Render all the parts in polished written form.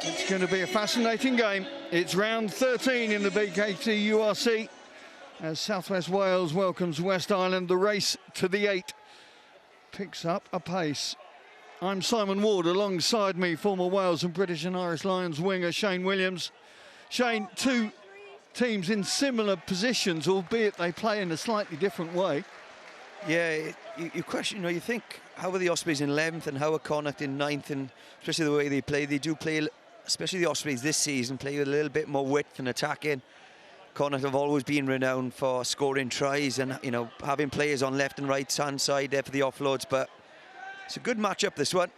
It's going to be a fascinating game. It's round 13 in the BKT URC as South West Wales welcomes West Island. The race to the 8 picks up a pace. I'm Simon Ward, alongside me former Wales and British and Irish Lions winger Shayne Williams. Shayne, two teams in similar positions, albeit they play in a slightly different way. Yeah, you question, you know, you think, how are the Ospreys in 11th and how are Connacht in 9th, and especially the way they play. They do play, especially the Ospreys this season, play with a little bit more width and attacking. Connacht have always been renowned for scoring tries and, you know, having players on left and right hand side there for the offloads, but it's a good matchup, this one.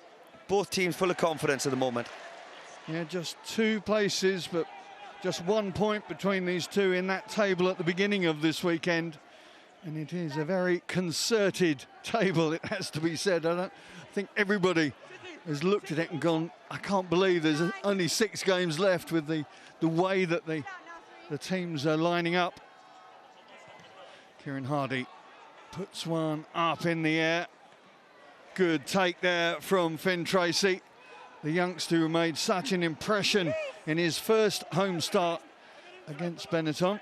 Both teams full of confidence at the moment. Yeah, just 2 places, but just 1 point between these two in that table at the beginning of this weekend. And it is a very concerted table, it has to be said. I think everybody has looked at it and gone, I can't believe there's only 6 games left with the way that the teams are lining up. Kieran Hardy puts one up in the air. Good take there from Finn Treacy, the youngster who made such an impression in his first home start against Benetton.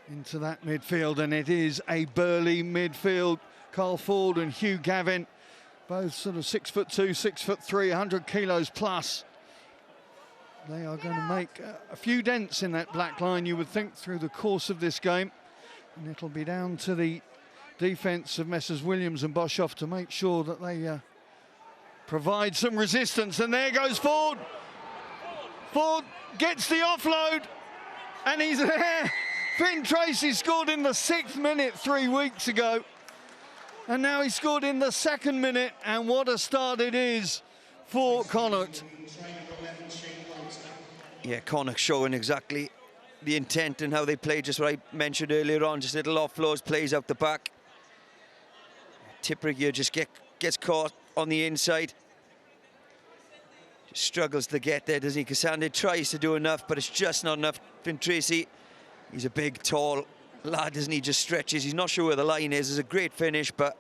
Into that midfield, and it is a burly midfield. Carl Forde and Hugh Gavin, both sort of 6'2", 6'3", 100 kilos plus. They are going to make a few dents in that black line, you would think, through the course of this game. And it'll be down to the defence of Messrs Williams and Boshoff to make sure that they provide some resistance. And there goes Forde. Forde gets the offload, and he's there. Finn Treacy scored in the 6th minute 3 weeks ago, and now he scored in the 2nd minute, and what a start it is for Connacht. Yeah, Connacht showing exactly the intent and how they play, just what I mentioned earlier on, just little offloads, plays out the back. Tipuric here just gets caught on the inside. Just struggles to get there, doesn't he? Kasende tries to do enough, but it's just not enough. Finn Treacy, he's a big, tall lad, isn't he? Just stretches. He's not sure where the line is. It's a great finish, but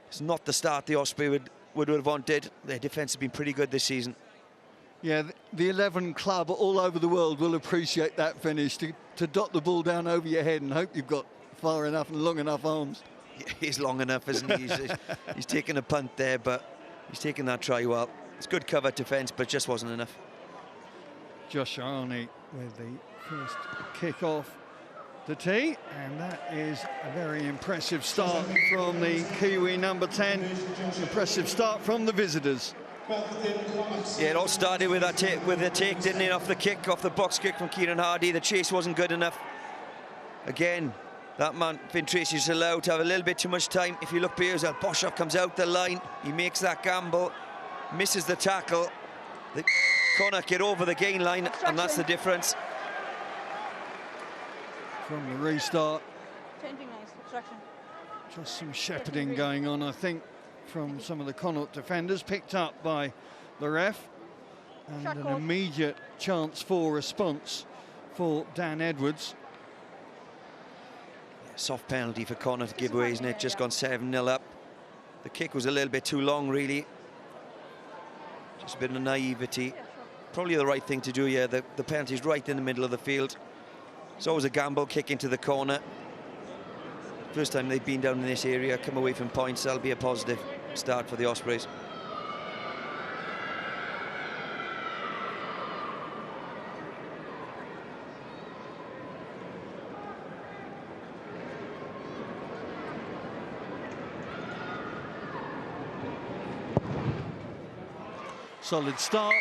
it's not the start the Osprey would have wanted. Their defence has been pretty good this season. Yeah, the 11 club all over the world will appreciate that finish, to dot the ball down over your head and hope you've got far enough and long enough arms. Yeah, he's long enough, isn't he? He's taking a punt there, but he's taking that try well. It's good cover defence, but just wasn't enough. Josh Ioane with the first kick off the tee, and that is a very impressive start from the Kiwi number 10. Impressive start from the visitors. Yeah, it all started with a take, didn't it, off the kick, off the box kick from Kieran Hardy. The chase wasn't good enough. Again, that man, Finn Treacy, is allowed to have a little bit too much time. If you look, Piers, Boshoff comes out the line, he makes that gamble, misses the tackle. The Connacht get over the gain line, and that's the difference. From the restart, Changing lanes, obstruction. just some shepherding going on, I think, from some of the Connacht defenders, picked up by the ref, and an immediate chance for response for Dan Edwards. Yeah, soft penalty for Connacht to give away, isn't it? Just gone 7-0 up. The kick was a little bit too long, really. Just a bit of naivety. Probably the right thing to do, yeah. The penalty's right in the middle of the field. It's always a gamble, kick into the corner. First time they've been down in this area, come away from points, that'll be a positive start for the Ospreys. Solid start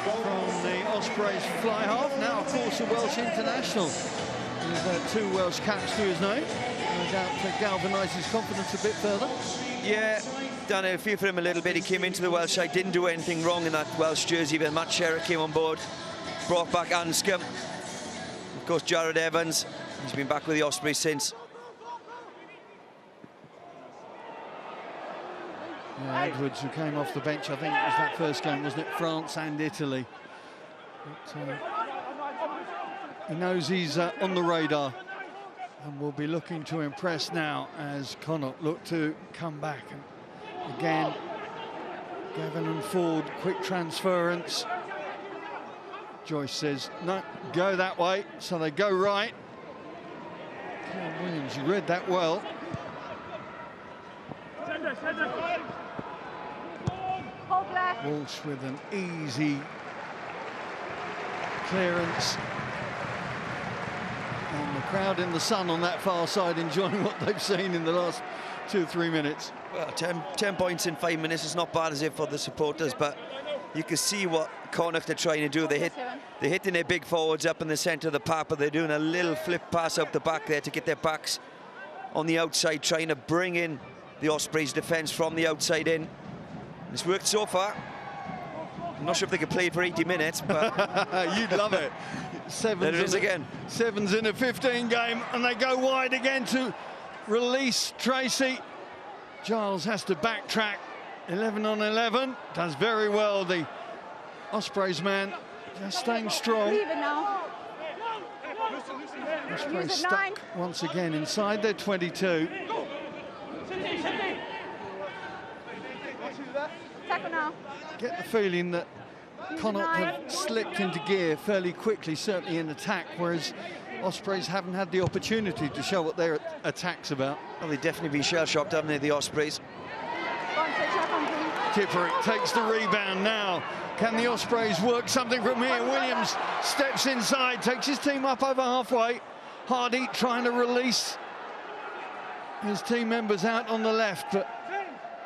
from the Ospreys fly half. Now, of course, a Welsh international with 2 Welsh caps to his name. No doubt to galvanise his confidence a bit further. Yeah, done a few for him a little bit. He came into the Welsh side, didn't do anything wrong in that Welsh jersey, but Matt Sherritt came on board, brought back Anscombe. Of course, Jared Evans, he's been back with the Ospreys since. Yeah, Edwards, who came off the bench, I think it was that first game, wasn't it? France and Italy. But, he knows he's on the radar and will be looking to impress now as Connacht look to come back. And again, Gavin and Forde, quick transference. Joyce says, no, go that way, so they go right. Kieran Williams, you read that well. Walsh with an easy clearance. And the crowd in the sun on that far side enjoying what they've seen in the last 2 or 3 minutes. Well, 10 points in 5 minutes is not bad as if for the supporters, but you can see what Connacht are trying to do. They're hitting their big forwards up in the centre of the park, but they're doing a little flip pass out the back there to get their backs on the outside, trying to bring in the Ospreys defence from the outside in. It's worked so far. I'm not sure if they can play it for 80 minutes, but you'd love it. There it is again. 7's in a 15 game, and they go wide again to release Treacy. Giles has to backtrack. 11 on 11, does very well. The Ospreys man just staying strong. Leave it now. Ospreys stuck once again inside their 22. Tackle now. Get the feeling that Connacht have slipped into gear fairly quickly, certainly in attack, whereas Ospreys haven't had the opportunity to show what their attack's about. Well, they've definitely been shell-shocked, haven't they, the Ospreys? Tipuric takes the rebound now. Can the Ospreys work something from here? Williams steps inside, takes his team up over halfway. Hardy trying to release his team members out on the left, but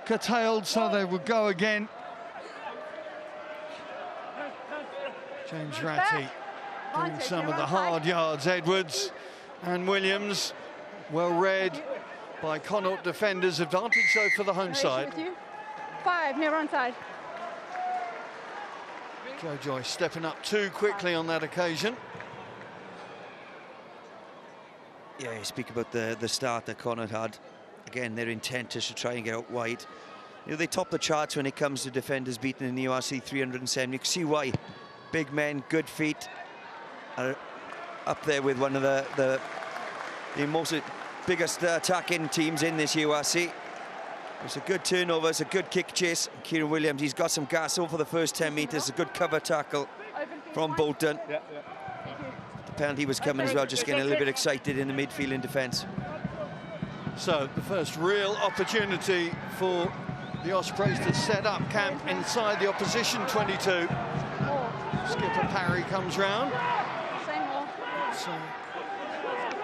curtailed, so they would go again. James Ratti doing some of the hard yards. Edwards and Williams, well read by Connacht defenders. Advantage so for the home side. 5 near onside. Joe Joyce stepping up too quickly on that occasion. Yeah, you speak about the start that Connacht had. Again, their intent is to try and get out wide. You know, they top the charts when it comes to defenders beaten in the URC 307. You can see why. Big men, good feet, are up there with one of the biggest attacking teams in this URC. It's a good turnover, it's a good kick chase. Kieran Williams, he's got some gas over the first 10 metres. A good cover tackle from Bolton. Yeah. The penalty was coming as well, just getting a little bit excited in the midfield in defence. So the first real opportunity for the Ospreys to set up camp inside the opposition 22. Skipper Parry comes round. So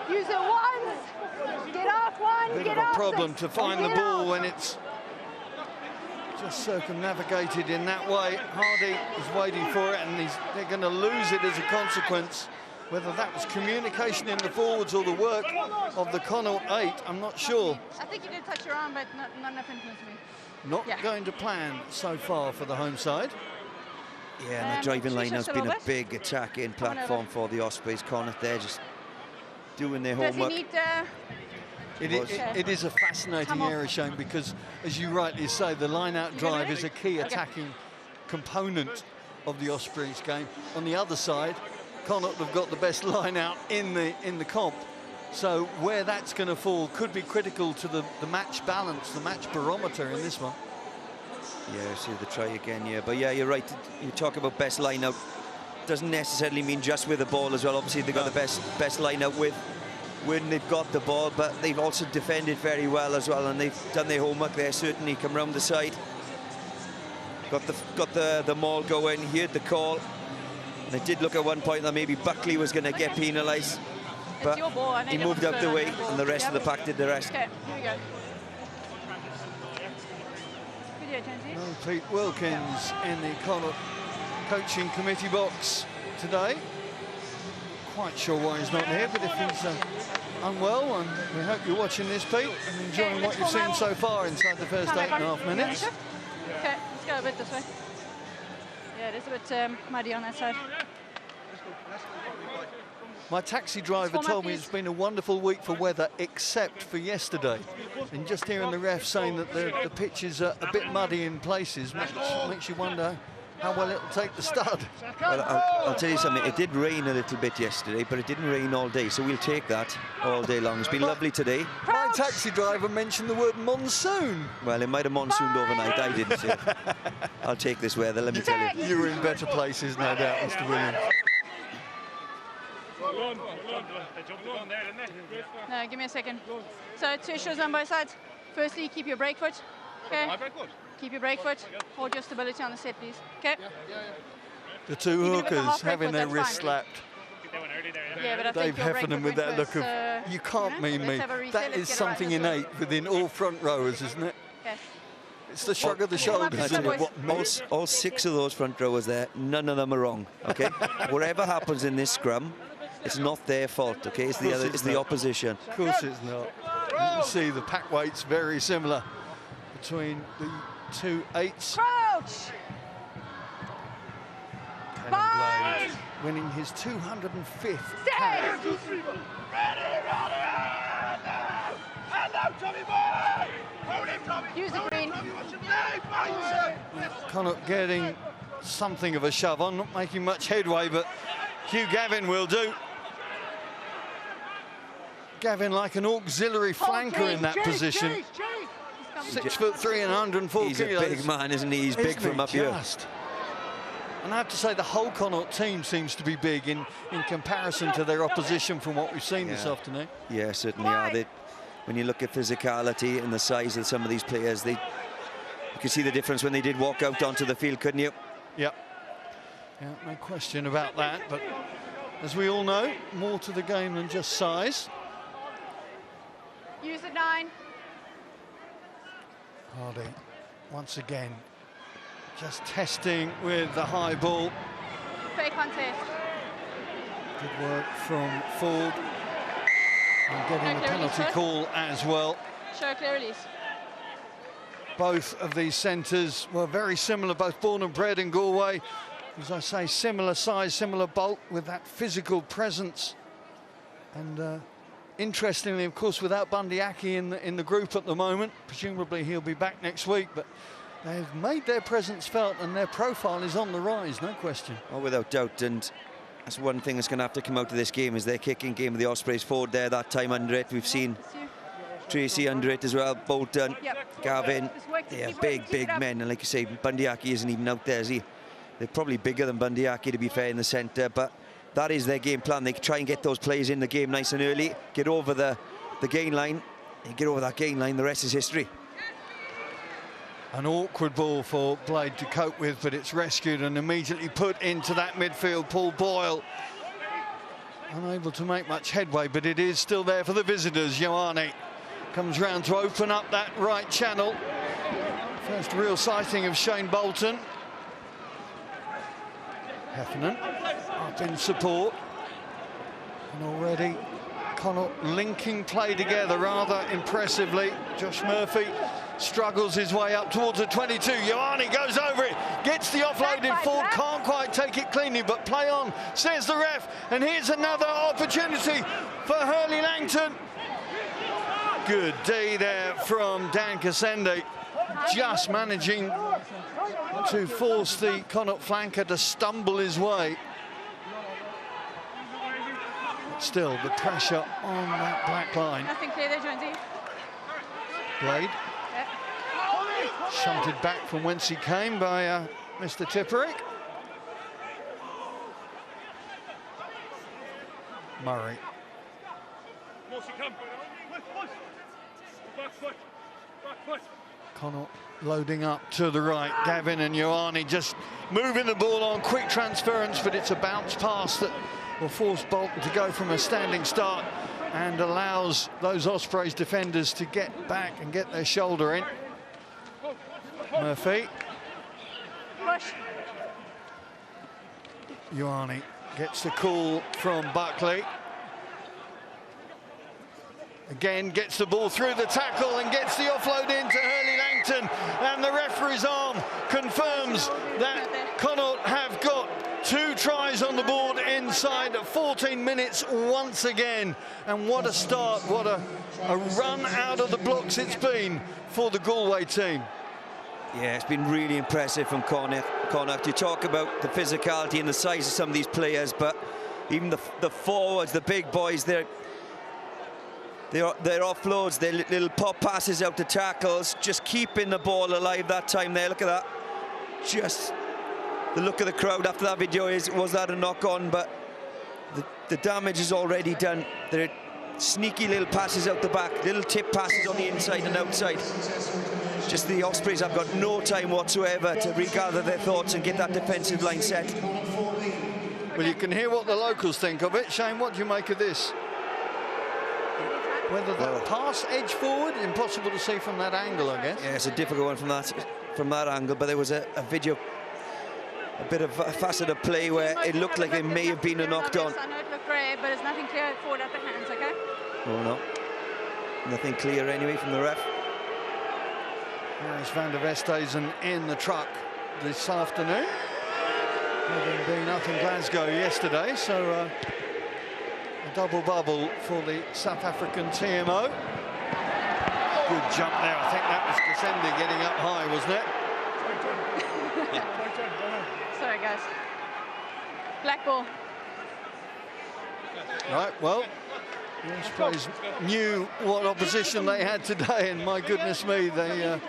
use it once. Get off one. Bit of a problem to find the ball when it's just circumnavigated in that way. Hardy is waiting for it, and they're going to lose it as a consequence. Whether that was communication in the forwards or the work of the Connacht 8, I'm not sure. I think you did touch your arm, but not enough influence me. Not going to plan so far for the home side. Yeah, and the driving line has been a big attacking platform for the Ospreys. Connacht, they're just doing their homework. It is a fascinating area, Shayne, because, as you rightly say, the line-out drive is a key attacking component of the Ospreys game. On the other side, Connacht have got the best line-out in the comp. So where that's going to fall could be critical to the match balance, the match barometer in this one. Yeah, see the try again, yeah. But yeah, you're right. You talk about best line-out. Doesn't necessarily mean just with the ball as well. Obviously, they've got the best line-out with when they've got the ball, but they've also defended very well as well, and they've done their homework there. Certainly come round the side, got the maul going. He heard the call, and it did look at one point that maybe Buckley was going to get penalised, but he moved out the way, and the rest of the pack did the rest. Okay, here we go. No Pete Wilkins in the Connacht coaching committee box today. Quite sure why he's not here, but if he's unwell, and we hope you're watching this, Pete, and enjoying what you've seen so far inside the first 8.5 minutes. Okay, let's go a bit this way. Yeah, it is a bit muddy on that side. My taxi driver told me it's been a wonderful week for weather, except for yesterday. And just hearing the ref saying that the pitch is a bit muddy in places makes you wonder how well it'll take the stud. Well, I'll tell you something, it did rain a little bit yesterday, but it didn't rain all day, so we'll take that all day long. It's been lovely today. My taxi driver mentioned the word monsoon. Well, it might have monsooned overnight. I didn't see it. I'll take this weather, let me tell you. You were in better places, no doubt, Mr. Williams. No, give me a second. So 2 shoes on both sides. Firstly, keep your brake foot. Okay. Keep your brake foot. Hold your stability on the set, please. Okay. The two hookers having their wrists slapped. Yeah, but I Dave think your brake Heffernan foot with went that look first, of, you can't mean me. let's have a reset, That let's is get it right something this way. innate within all front rowers, isn't it? Okay. It's the shrug of the shoulders, I isn't tell it? you All 6 of those front rowers there, none of them are wrong, okay? Whatever happens in this scrum, it's not their fault, okay? It's the opposition. Of course it's not. You can see the pack weights very similar between the 2 8s. Crouch! Blade winning his 205th cap. Use the green. Connacht getting something of a shove on, not making much headway, but Hugh Gavin will do. Gavin like an auxiliary flanker in that position. 6'3" and 104 He's kilos. a big man, isn't he? He's big from up here. And I have to say, the whole Connacht team seems to be big in comparison to their opposition from what we've seen this afternoon. Yeah, certainly are. When you look at physicality and the size of some of these players, you can see the difference when they did walk out onto the field, couldn't you? Yep. Yeah, no question about that. But as we all know, more to the game than just size. Use the 9. Hardy, once again, just testing with the high ball. Fake contest. Good work from Forde. And getting the penalty call as well. Show a clear release. Both of these centres were very similar, both born and bred in Galway. As I say, similar size, similar bulk, with that physical presence. And interestingly, of course, without Bundyaki in the group at the moment, presumably he'll be back next week, but they've made their presence felt and their profile is on the rise, no question. Oh, without doubt, and that's one thing that's going to have to come out of this game is their kicking game of the Ospreys. Forde there, that time under it. We've seen Treacy under it as well, Bolton, Gavin. Yeah, big men, and like you say, Bundyaki isn't even out there, is he? They're probably bigger than Bundyaki, to be fair, in the centre, but that is their game plan. They try and get those plays in the game nice and early, get over the gain line, and get over that gain line, the rest is history. An awkward ball for Blade to cope with, but it's rescued and immediately put into that midfield. Paul Boyle unable to make much headway, but it is still there for the visitors. Ioane comes round to open up that right channel. First real sighting of Shayne Bolton. Heffernan up in support. And already Connacht linking play together rather impressively. Josh Murphy struggles his way up towards the 22. Ioane goes over it, gets the offload in. Forde can't quite take it cleanly, but play on, says the ref. And here's another opportunity for Hurley-Langton. Good D there from Dan Kasende, just managing to force the Connacht flanker to stumble his way. But still, the pressure on that black line. Nothing clear there, Jonesy. Blade. Shunted back from whence he came by Mr. Tipuric. Murray. Connacht loading up to the right. Gavin and Ioane just moving the ball on, quick transference, but it's a bounce pass that will force Bolton to go from a standing start and allows those Ospreys defenders to get back and get their shoulder in. Murphy. Push. Ioane gets the call from Buckley. Again, gets the ball through the tackle and gets the offload into Hurley-Langton. And the referee's arm confirms that Connacht have got 2 tries on the board inside 14 minutes once again. And what a start, what a run out of the blocks it's been for the Galway team. Yeah, it's been really impressive from Connacht. You talk about the physicality and the size of some of these players, but even the forwards, the big boys, they're their offloads, their little pop passes out to tackles, just keeping the ball alive that time there. Look at that. Just the look of the crowd after that video is, was that a knock-on? But the damage is already done. There are sneaky little passes out the back, little tip passes on the inside and outside. Just the Ospreys have got no time whatsoever to regather their thoughts and get that defensive line set. Well, you can hear what the locals think of it. Shayne, what do you make of this? Whether that pass edge forward, impossible to see from that angle, I guess. Yeah, it's a difficult one from that angle, but there was a video, a bit of a facet of play where it looked like it may have been a knockdown. I know it looked great, but there's nothing clear forward at the hands, okay? Oh no, nothing clear anyway from the ref. There's Van der Westhuizen in the truck this afternoon, having been up in Glasgow yesterday, so a double bubble for the South African TMO. Good jump there. I think that was Kasende getting up high, wasn't it? Sorry, guys. Black ball. Right, well, the Ospreys knew what opposition they had today, and my goodness me, they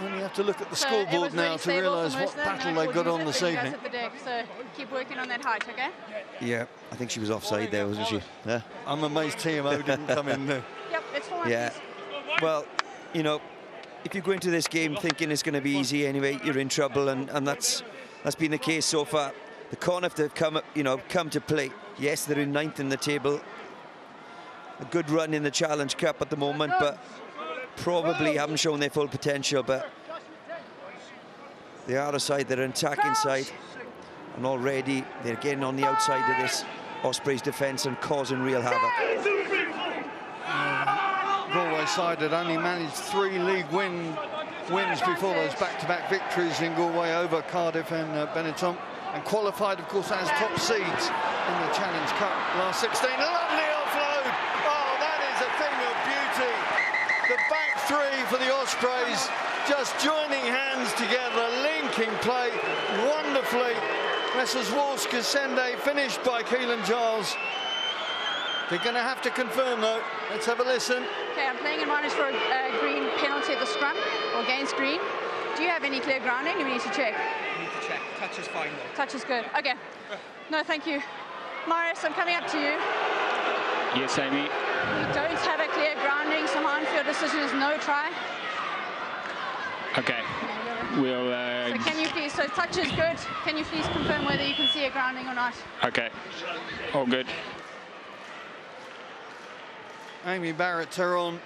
only have to look at the scoreboard now to realise what battle they've got on this evening. At the deck, so keep working on that height, okay? Yeah, I think she was offside there, wasn't she? Yeah. I'm amazed TMO didn't come in there. Yep, it's fine. Yeah. Well, you know, if you go into this game thinking it's going to be easy anyway, you're in trouble, and that's been the case so far. The Connacht have come to play. Yes, they're in 9th in the table. A good run in the Challenge Cup at the moment, but probably haven't shown their full potential. But they are a side, they're an attacking side, and already they're getting on the outside of this Ospreys defence and causing real havoc. Galway side had only managed 3 league wins before those back-to-back victories in Galway over Cardiff and Benetton, and qualified, of course, as top seeds in the Challenge Cup last 16. Lovely offload! Oh, that is a thing of beauty. The back three for the Ospreys, just joining hands together, linking play wonderfully. Messrs Walsh, Kasende, finished by Keelan, Giles. They're going to have to confirm, though. Let's have a listen. Okay, I'm playing in minus for a green penalty at the scrum, or against green. Do you have any clear grounding? Do we need to check? We need to check. Touch is fine, though. Touch is good. Okay. No, thank you. Marius, I'm coming up to you. Yes, Amy. We don't have a clear grounding, so my on-field decision is no try. Okay. We'll... So can you please, so touch is good. Can you please confirm whether you can see a grounding or not? Okay. All good. Amy Barrett-Terron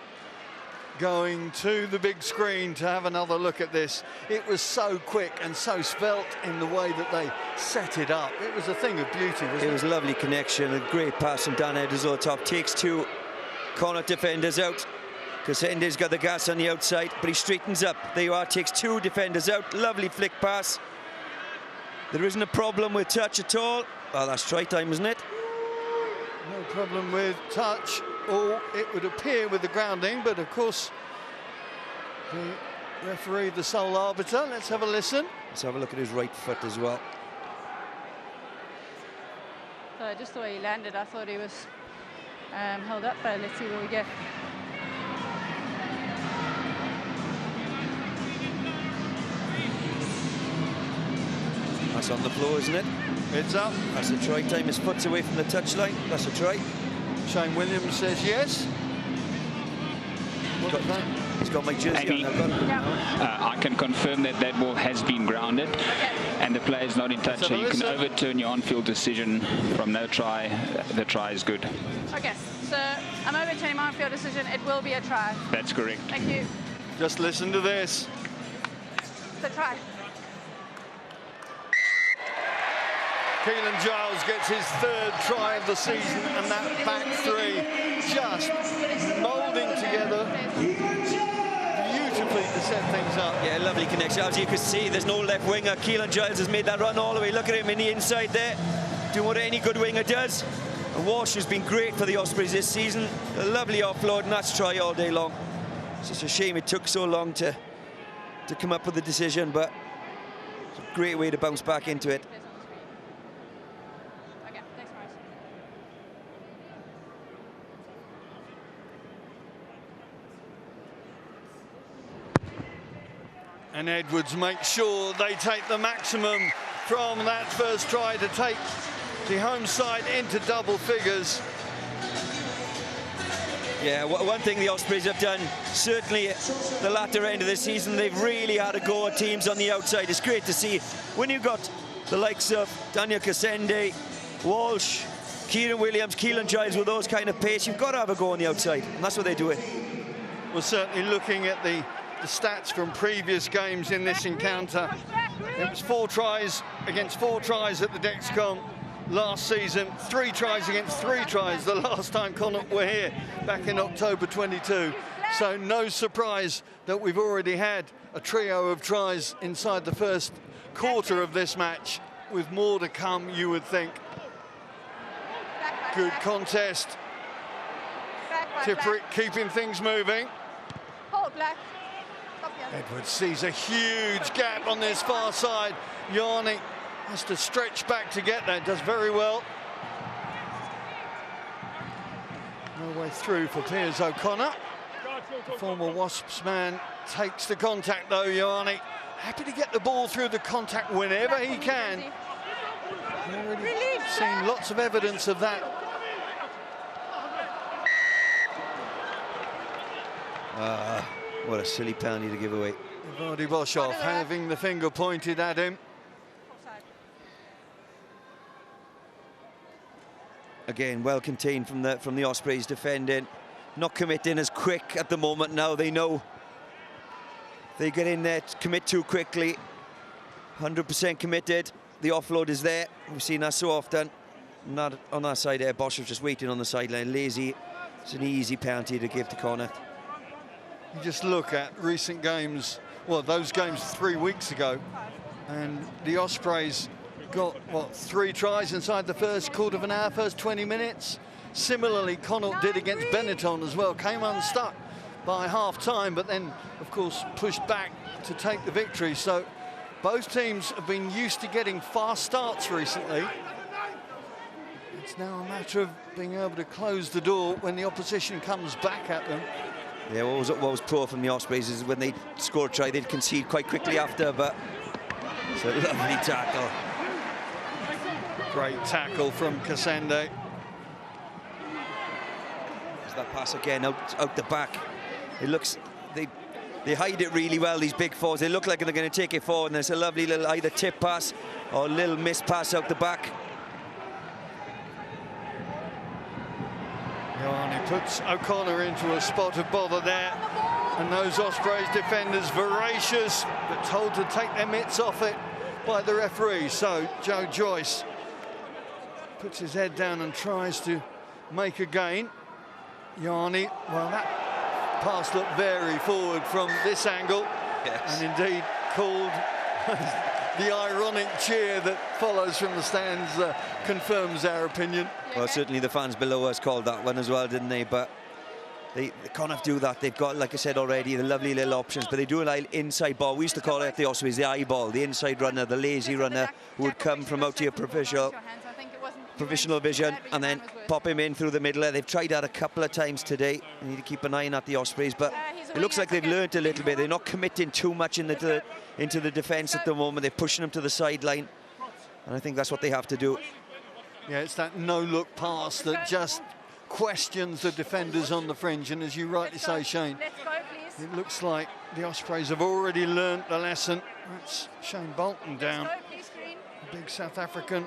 going to the big screen to have another look at this. It was so quick and so svelte in the way that they set it up. It was a thing of beauty, wasn't it? It was a lovely connection, a great pass from Dan Edwards over top. Takes 2 Connacht defenders out. Kasende's got the gas on the outside, but he straightens up. There you are, takes 2 defenders out. Lovely flick pass. There isn't a problem with touch at all. Well, that's try time, isn't it? No problem with touch, or it would appear with the grounding, but of course the referee, the sole arbiter. Let's have a listen. Let's have a look at his right foot as well. So just the way he landed, I thought he was held up, but let's see where we go. That's on the floor, isn't it? It's up. That's a try time. His foot's away from the touchline. That's a try. Shane Williams says yes. He's got my jersey Amy, on. I can confirm that that ball has been grounded, and the player's not in touch, so you can overturn your on-field decision from no try. The try is good. Okay, so I'm overturning my on-field decision. It will be a try. That's correct. Thank you. Just listen to this. It's a try. Keelan Giles gets his 3rd try of the season, and that back three just moulding together beautifully to set things up. Yeah, lovely connection. As you can see, there's no left winger. Keelan Giles has made that run all the way. Look at him in the inside there, doing what any good winger does. And Walsh has been great for the Ospreys this season. A lovely offload, and that's try all day long. It's just a shame it took so long to come up with the decision, but it's a great way to bounce back into it. And Edwards makes sure they take the maximum from that first try to take the home side into double figures. Yeah, one thing the Ospreys have done, certainly at the latter end of the season, they've really had a go at teams on the outside. It's great to see when you've got the likes of Daniel Kasende, Walsh, Kieran Williams, Keelan Giles with those kind of pace, you've got to have a go on the outside, and that's what they're doing. Well, certainly looking at the stats from previous games in this encounter, it was 4 tries against 4 tries at the Dexcom last season, 3 tries against 3 tries the last time Connacht were here back in October 22. So no surprise that we've already had a trio of tries inside the first quarter of this match, with more to come, you would think. Good contest. Tipuric keeping things moving. Edwards sees a huge gap on this far side. Ioane has to stretch back to get there, does very well. No way through for Piers O'Connor. The former Wasps man takes the contact though, Ioane. Happy to get the ball through the contact whenever he can. Already seen lots of evidence of that. What a silly penalty to give away. Evardi Boshoff having the finger pointed at him. Again, well contained from the Ospreys defending. Not committing as quick at the moment now. They know they get in there, commit too quickly. 100% committed. The offload is there. We've seen that so often. Not on that side there. Boshoff just waiting on the sideline. Lazy. It's an easy penalty to give to Connacht. You just look at recent games, well, those games 3 weeks ago, and the Ospreys got, what, 3 tries inside the first quarter of an hour, first 20 minutes. Similarly, Connacht did against Benetton as well, came unstuck by half-time, but then, of course, pushed back to take the victory. So both teams have been used to getting fast starts recently. It's now a matter of being able to close the door when the opposition comes back at them. Yeah, what was poor from the Ospreys is when they scored a try, they'd concede quite quickly after, but it's a lovely tackle. Great tackle from Kasende. There's that pass again, out the back. It looks, they hide it really well, these big forwards. They look like they're going to take it forward, and there's a lovely little either tip pass or a little missed pass out the back. Ioane puts O'Connor into a spot of bother there, and those Ospreys defenders voracious, but told to take their mitts off it by the referee. So Joe Joyce puts his head down and tries to make a gain. Ioane, well, that pass looked very forward from this angle, yes. And indeed called the ironic cheer that follows from the stands confirms our opinion. Well, certainly the fans below us called that one as well, didn't they? But they can't do that. They've got, like I said already, the lovely little options, but they do a little inside ball. We used to call it the Ospreys the eyeball, the inside runner, the lazy runner who would come from out to your provisional vision and then pop him in through the middle. They've tried that a couple of times today. You need to keep an eye on that, the Ospreys, but it looks like they've learned a little bit. They're not committing too much into the defence at the moment. They're pushing them to the sideline, and I think that's what they have to do. Yeah, it's that no-look pass that just questions the defenders on the fringe, and as you rightly say, Shayne, it looks like the Ospreys have already learnt the lesson. That's Shayne Bolton down. The big South African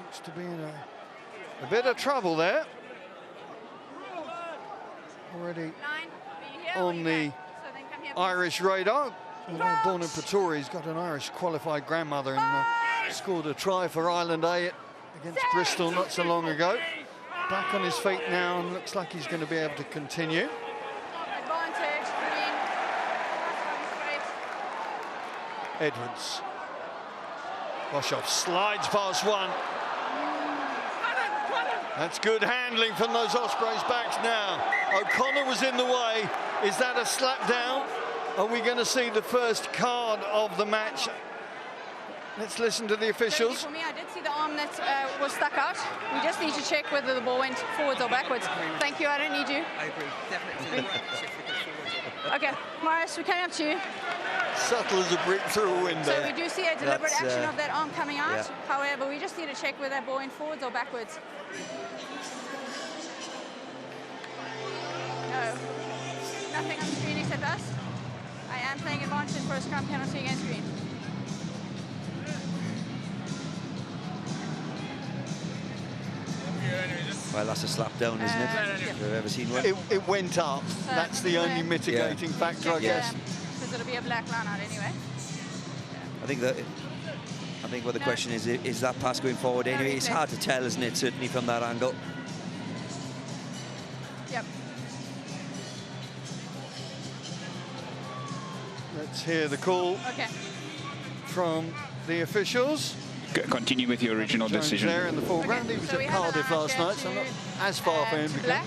looks to be in a bit of trouble there. Already on the Irish radar. Although born in Pretoria, he's got an Irish qualified grandmother and scored a try for Ireland A against Bristol not so long ago. Back on his feet now and looks like he's going to be able to continue. Edwards. Boshoff slides past one. That's good handling from those Ospreys backs now. O'Connor was in the way. Is that a slap down? Are we going to see the first card of the match? Let's listen to the officials. For me, I did see the arm that was stuck out. We just need to check whether the ball went forwards or backwards. Thank you, I don't need you. I agree, definitely. Okay, Morse, we're coming up to you. Subtle as a brick through a window. So we do see a deliberate action of that arm coming out. Yeah. However, we just need to check whether that ball went forwards or backwards. No, nothing on the screen except us. I am playing advantage for a scrum penalty against green. Well, that's a slap down, isn't it? If you've ever seen one. It went up. So That's the only mitigating factor, I guess. Because it'll be a black line out anyway. I think what the question is that pass going forward anyway? It's hard to tell, isn't it? Certainly from that angle. Yep. Let's hear the call from the officials. Continue with your original Jones decision. there in the foreground. He was at Cardiff last night, so not as far for him to come.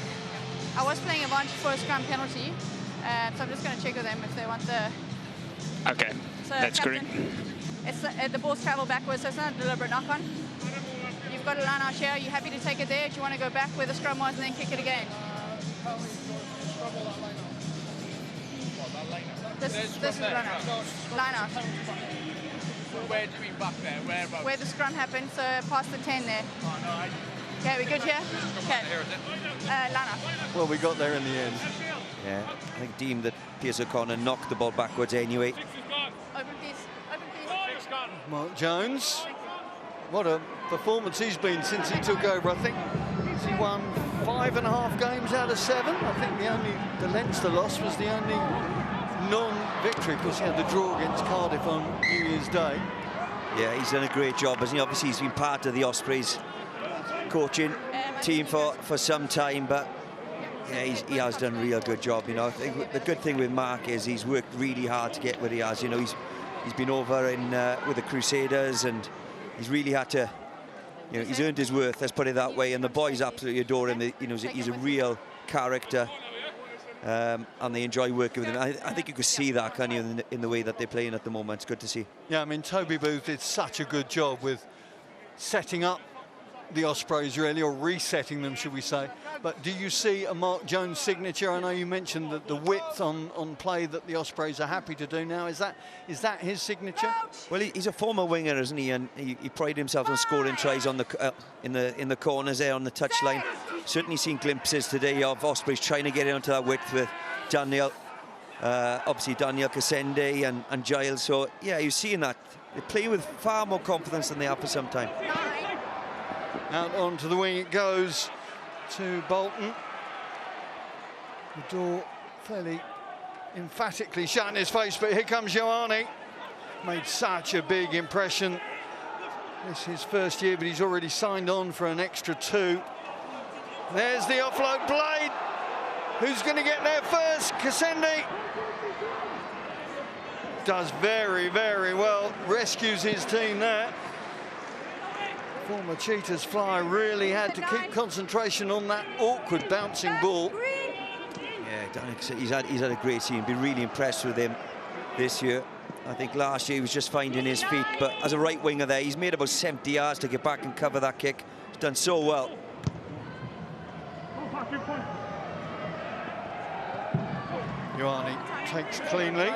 I was playing advantage for a scrum penalty, so I'm just going to check with them if they want the... Okay, So that's Captain, correct. It's the ball's travel backwards, so it's not a deliberate knock-on. You've got a line out here. Are you happy to take it there? Do you want to go back where the scrum was and then kick it again? This is run out. Line out. Where do you mean back there? Where the scrum happened, so past the 10 there. Okay, we good here? Okay. Line out. Well, we got there in the end. Yeah, I think deemed that Piers O'Connor knocked the ball backwards anyway. Open piece. Open piece. Mark Jones. What a performance he's been since he took over, I think. He won 5.5 games out of 7. I think the Leinster loss was the only non-victory, because he had the draw against Cardiff on New Year's Day. Yeah, he's done a great job, hasn't he? Obviously, he's been part of the Ospreys coaching team for some time, but yeah, he has done a real good job. You know, I think the good thing with Mark is he's worked really hard to get where he has. You know, he's been over in with the Crusaders, and he's really had to. You know, he's earned his worth. Let's put it that way. And the boys absolutely adore him. You know, he's a real character. And they enjoy working with him. I think you could see that, can't you, in the way that they're playing at the moment. It's good to see. Yeah, I mean, Toby Booth did such a good job with setting up the Ospreys, really, or resetting them, should we say. But do you see a Mark Jones signature? I know you mentioned that the width on play that the Ospreys are happy to do now. Is that his signature? Well, he's a former winger, isn't he? And he prided himself on scoring tries on the in the corners there on the touchline. Certainly seen glimpses today of Ospreys trying to get into that width with Daniel, obviously Daniel Kasende and Giles. So yeah, you're seeing that. They play with far more confidence than they have for some time. Out onto the wing it goes to Bolton. The door fairly emphatically shut in his face, but here comes Ioane. Made such a big impression. This is his first year, but he's already signed on for an extra 2. There's the offload blade. Who's going to get there first? Kasende does very, very well. Rescues his team there. Former Cheetahs fly really had to keep concentration on that awkward bouncing ball. Yeah, he's had a great season. Been really impressed with him this year. I think last year he was just finding his feet, but as a right winger there, he's made about 70 yards to get back and cover that kick. He's done so well. Ioane takes cleanly.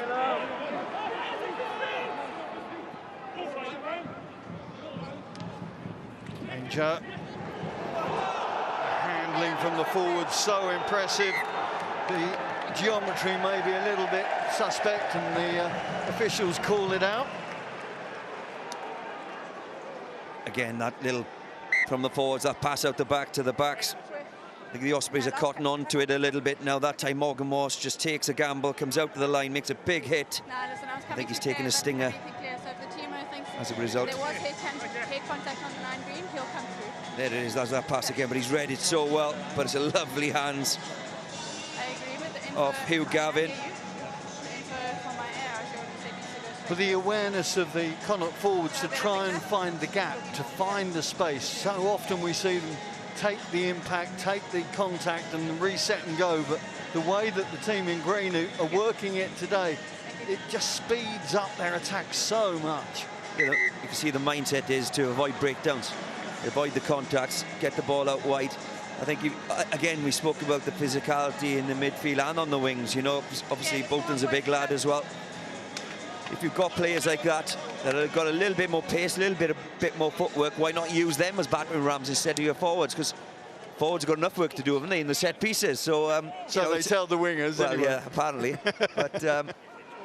Danger. Handling from the forward, so impressive. The geometry may be a little bit suspect, and the officials call it out. Again, that little from the forwards, that pass out the back to the backs. I think the Ospreys are cotton on to it a little bit now. That time Morgan Morse just takes a gamble, comes out to the line, makes a big hit. I think he's taking a stinger as a result. There was head contact on the 9 green, he'll come through. There it is, that's that pass again, but he's read it so well. But it's a lovely hands of Hugh Gavin. For the awareness of the Connacht forwards to try and find the gap, to find the space. So often we see them take the impact, take the contact and reset and go, but the way that the team in green are working it today, it just speeds up their attack so much. You know, you can see the mindset is to avoid breakdowns, avoid the contacts, get the ball out wide, I think, again, we spoke about the physicality in the midfield and on the wings, you know. Obviously, Bolton's a big lad as well. If you've got players like that have got a little bit more pace, a little bit more footwork, why not use them as battering rams instead of your forwards? Because forwards have got enough work to do, haven't they, in the set pieces? So, so they tell the wingers. Well, anyway. yeah, apparently. But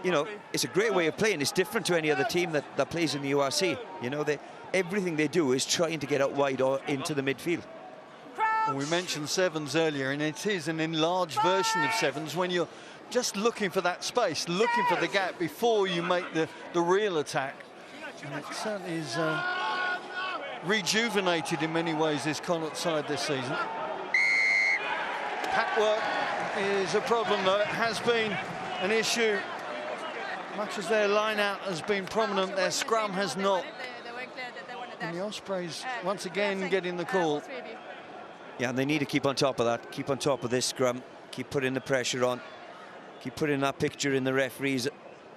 you know, it's a great way of playing. It's different to any other team that plays in the URC. You know, everything they do is trying to get out wide or into the midfield. Well, we mentioned sevens earlier, and it is an enlarged version of sevens when you're just looking for that space, looking for the gap before you make the real attack. And it certainly is rejuvenated in many ways, this Connacht side this season. Pack work is a problem, though. It has been an issue. Much as their line-out has been prominent, their scrum has not. And the Ospreys, once again, getting the call. Yeah, and they need to keep on top of that, keep on top of this scrum, keep putting the pressure on, keep putting that picture in the referee's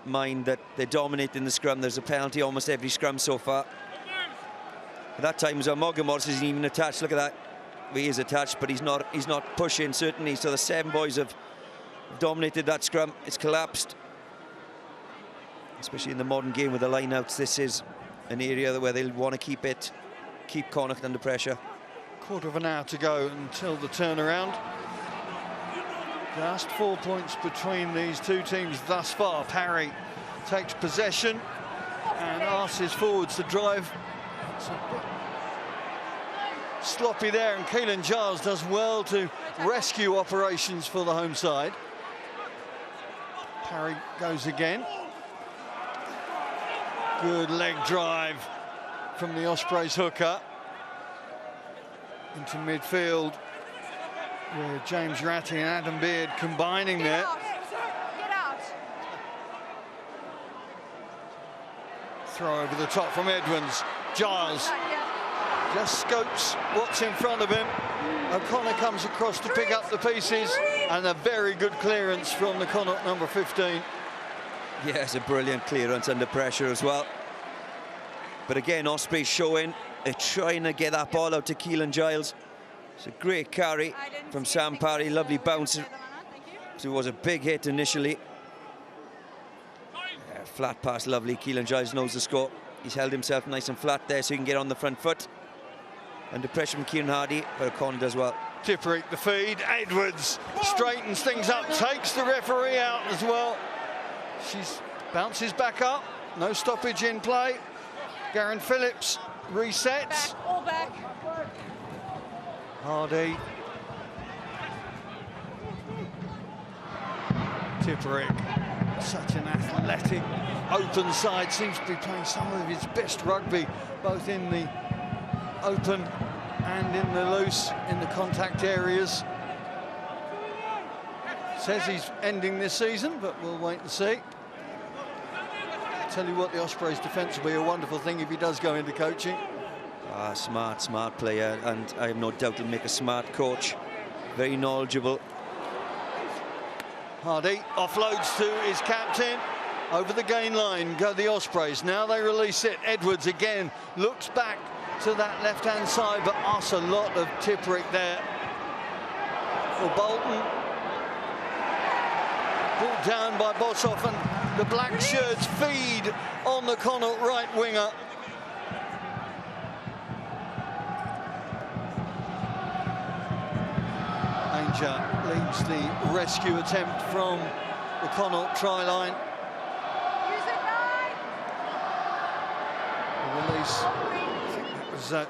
mind that they're dominating the scrum. There's a penalty almost every scrum so far. At that time, Morse isn't even attached. Look at that. He is attached, but he's not pushing, certainly. So the 7 boys have dominated that scrum. It's collapsed. Especially in the modern game with the line-outs, this is an area where they'll want to keep Connacht under pressure. Quarter of an hour to go until the turnaround. Just 4 points between these two teams thus far. Parry takes possession and asks his forwards to drive. It's a bit sloppy there, and Keelan Giles does well to rescue operations for the home side. Parry goes again. Good leg drive from the Ospreys hooker into midfield, with James Ratti and Adam Beard combining there. Get out. Throw over the top from Edwards. Giles just scopes what's in front of him. O'Connor comes across to pick up the pieces, and a very good clearance from the Connacht number 15. Yeah, it's a brilliant clearance under pressure as well. But again, Ospreys showing they're trying to get that ball out to Keelan Giles. It's a great carry from Sam Parry, lovely bounce. So it was a big hit initially. Flat pass, lovely. Keelan Giles knows the score. He's held himself nice and flat there so he can get on the front foot. Under pressure from Kieran Hardy, but O'Connor does well. Tipuric the feed. Edwards straightens things up, takes the referee out as well. She bounces back up. No stoppage in play. Garyn Phillips resets. Back, all back. Hardy. Tipuric, such an athletic, open side, seems to be playing some of his best rugby, both in the open and in the loose, in the contact areas. Says he's ending this season, but we'll wait and see. Tell you what, the Ospreys defence will be a wonderful thing if he does go into coaching. Smart player, and I have no doubt he'll make a smart coach. Very knowledgeable. Hardy offloads to his captain. Over the gain line go the Ospreys. Now they release it. Edwards again looks back to that left-hand side, but asks a lot of Tipuric there for Bolton. Brought down by Boshoff, and the black shirts feed on the Connacht right winger. Danger leads the rescue attempt from the Connacht try line. The release, I think that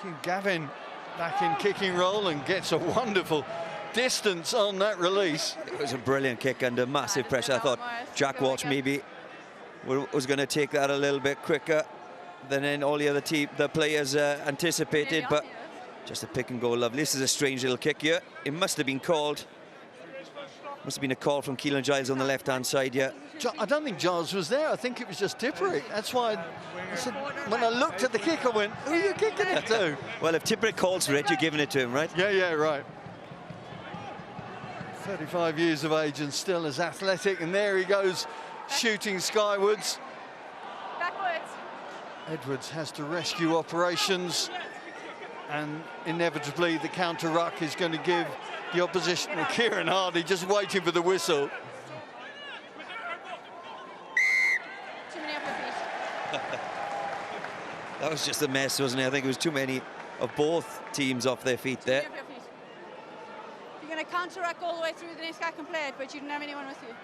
was Gavin back in kicking role and gets a wonderful distance on that release. It was a brilliant kick under massive pressure. I thought Jack Walsh maybe was going to take that a little bit quicker than all the other the players anticipated, but just a pick and go, lovely. This is a strange little kick here. It must have been called. Must have been a call from Keelan Giles on the left-hand side, yeah. I don't think Giles was there. I think it was just Tipuric. That's why I said, when I looked at the kick, I went, who are you kicking it to? Well, if Tipuric calls for it, you're giving it to him, right? Yeah, right. 35 years of age and still as athletic, and there he goes, shooting skywards. Backwards. Edwards has to rescue operations. and inevitably the counter ruck is going to give the opposition Kieran Hardy just waiting for the whistle. Too many up your feet. That was just a mess, wasn't it? I think it was too many of both teams off their feet there. Too many up your feet. You're going to counter ruck all the way through, the next guy can play it, but you didn't have anyone with you.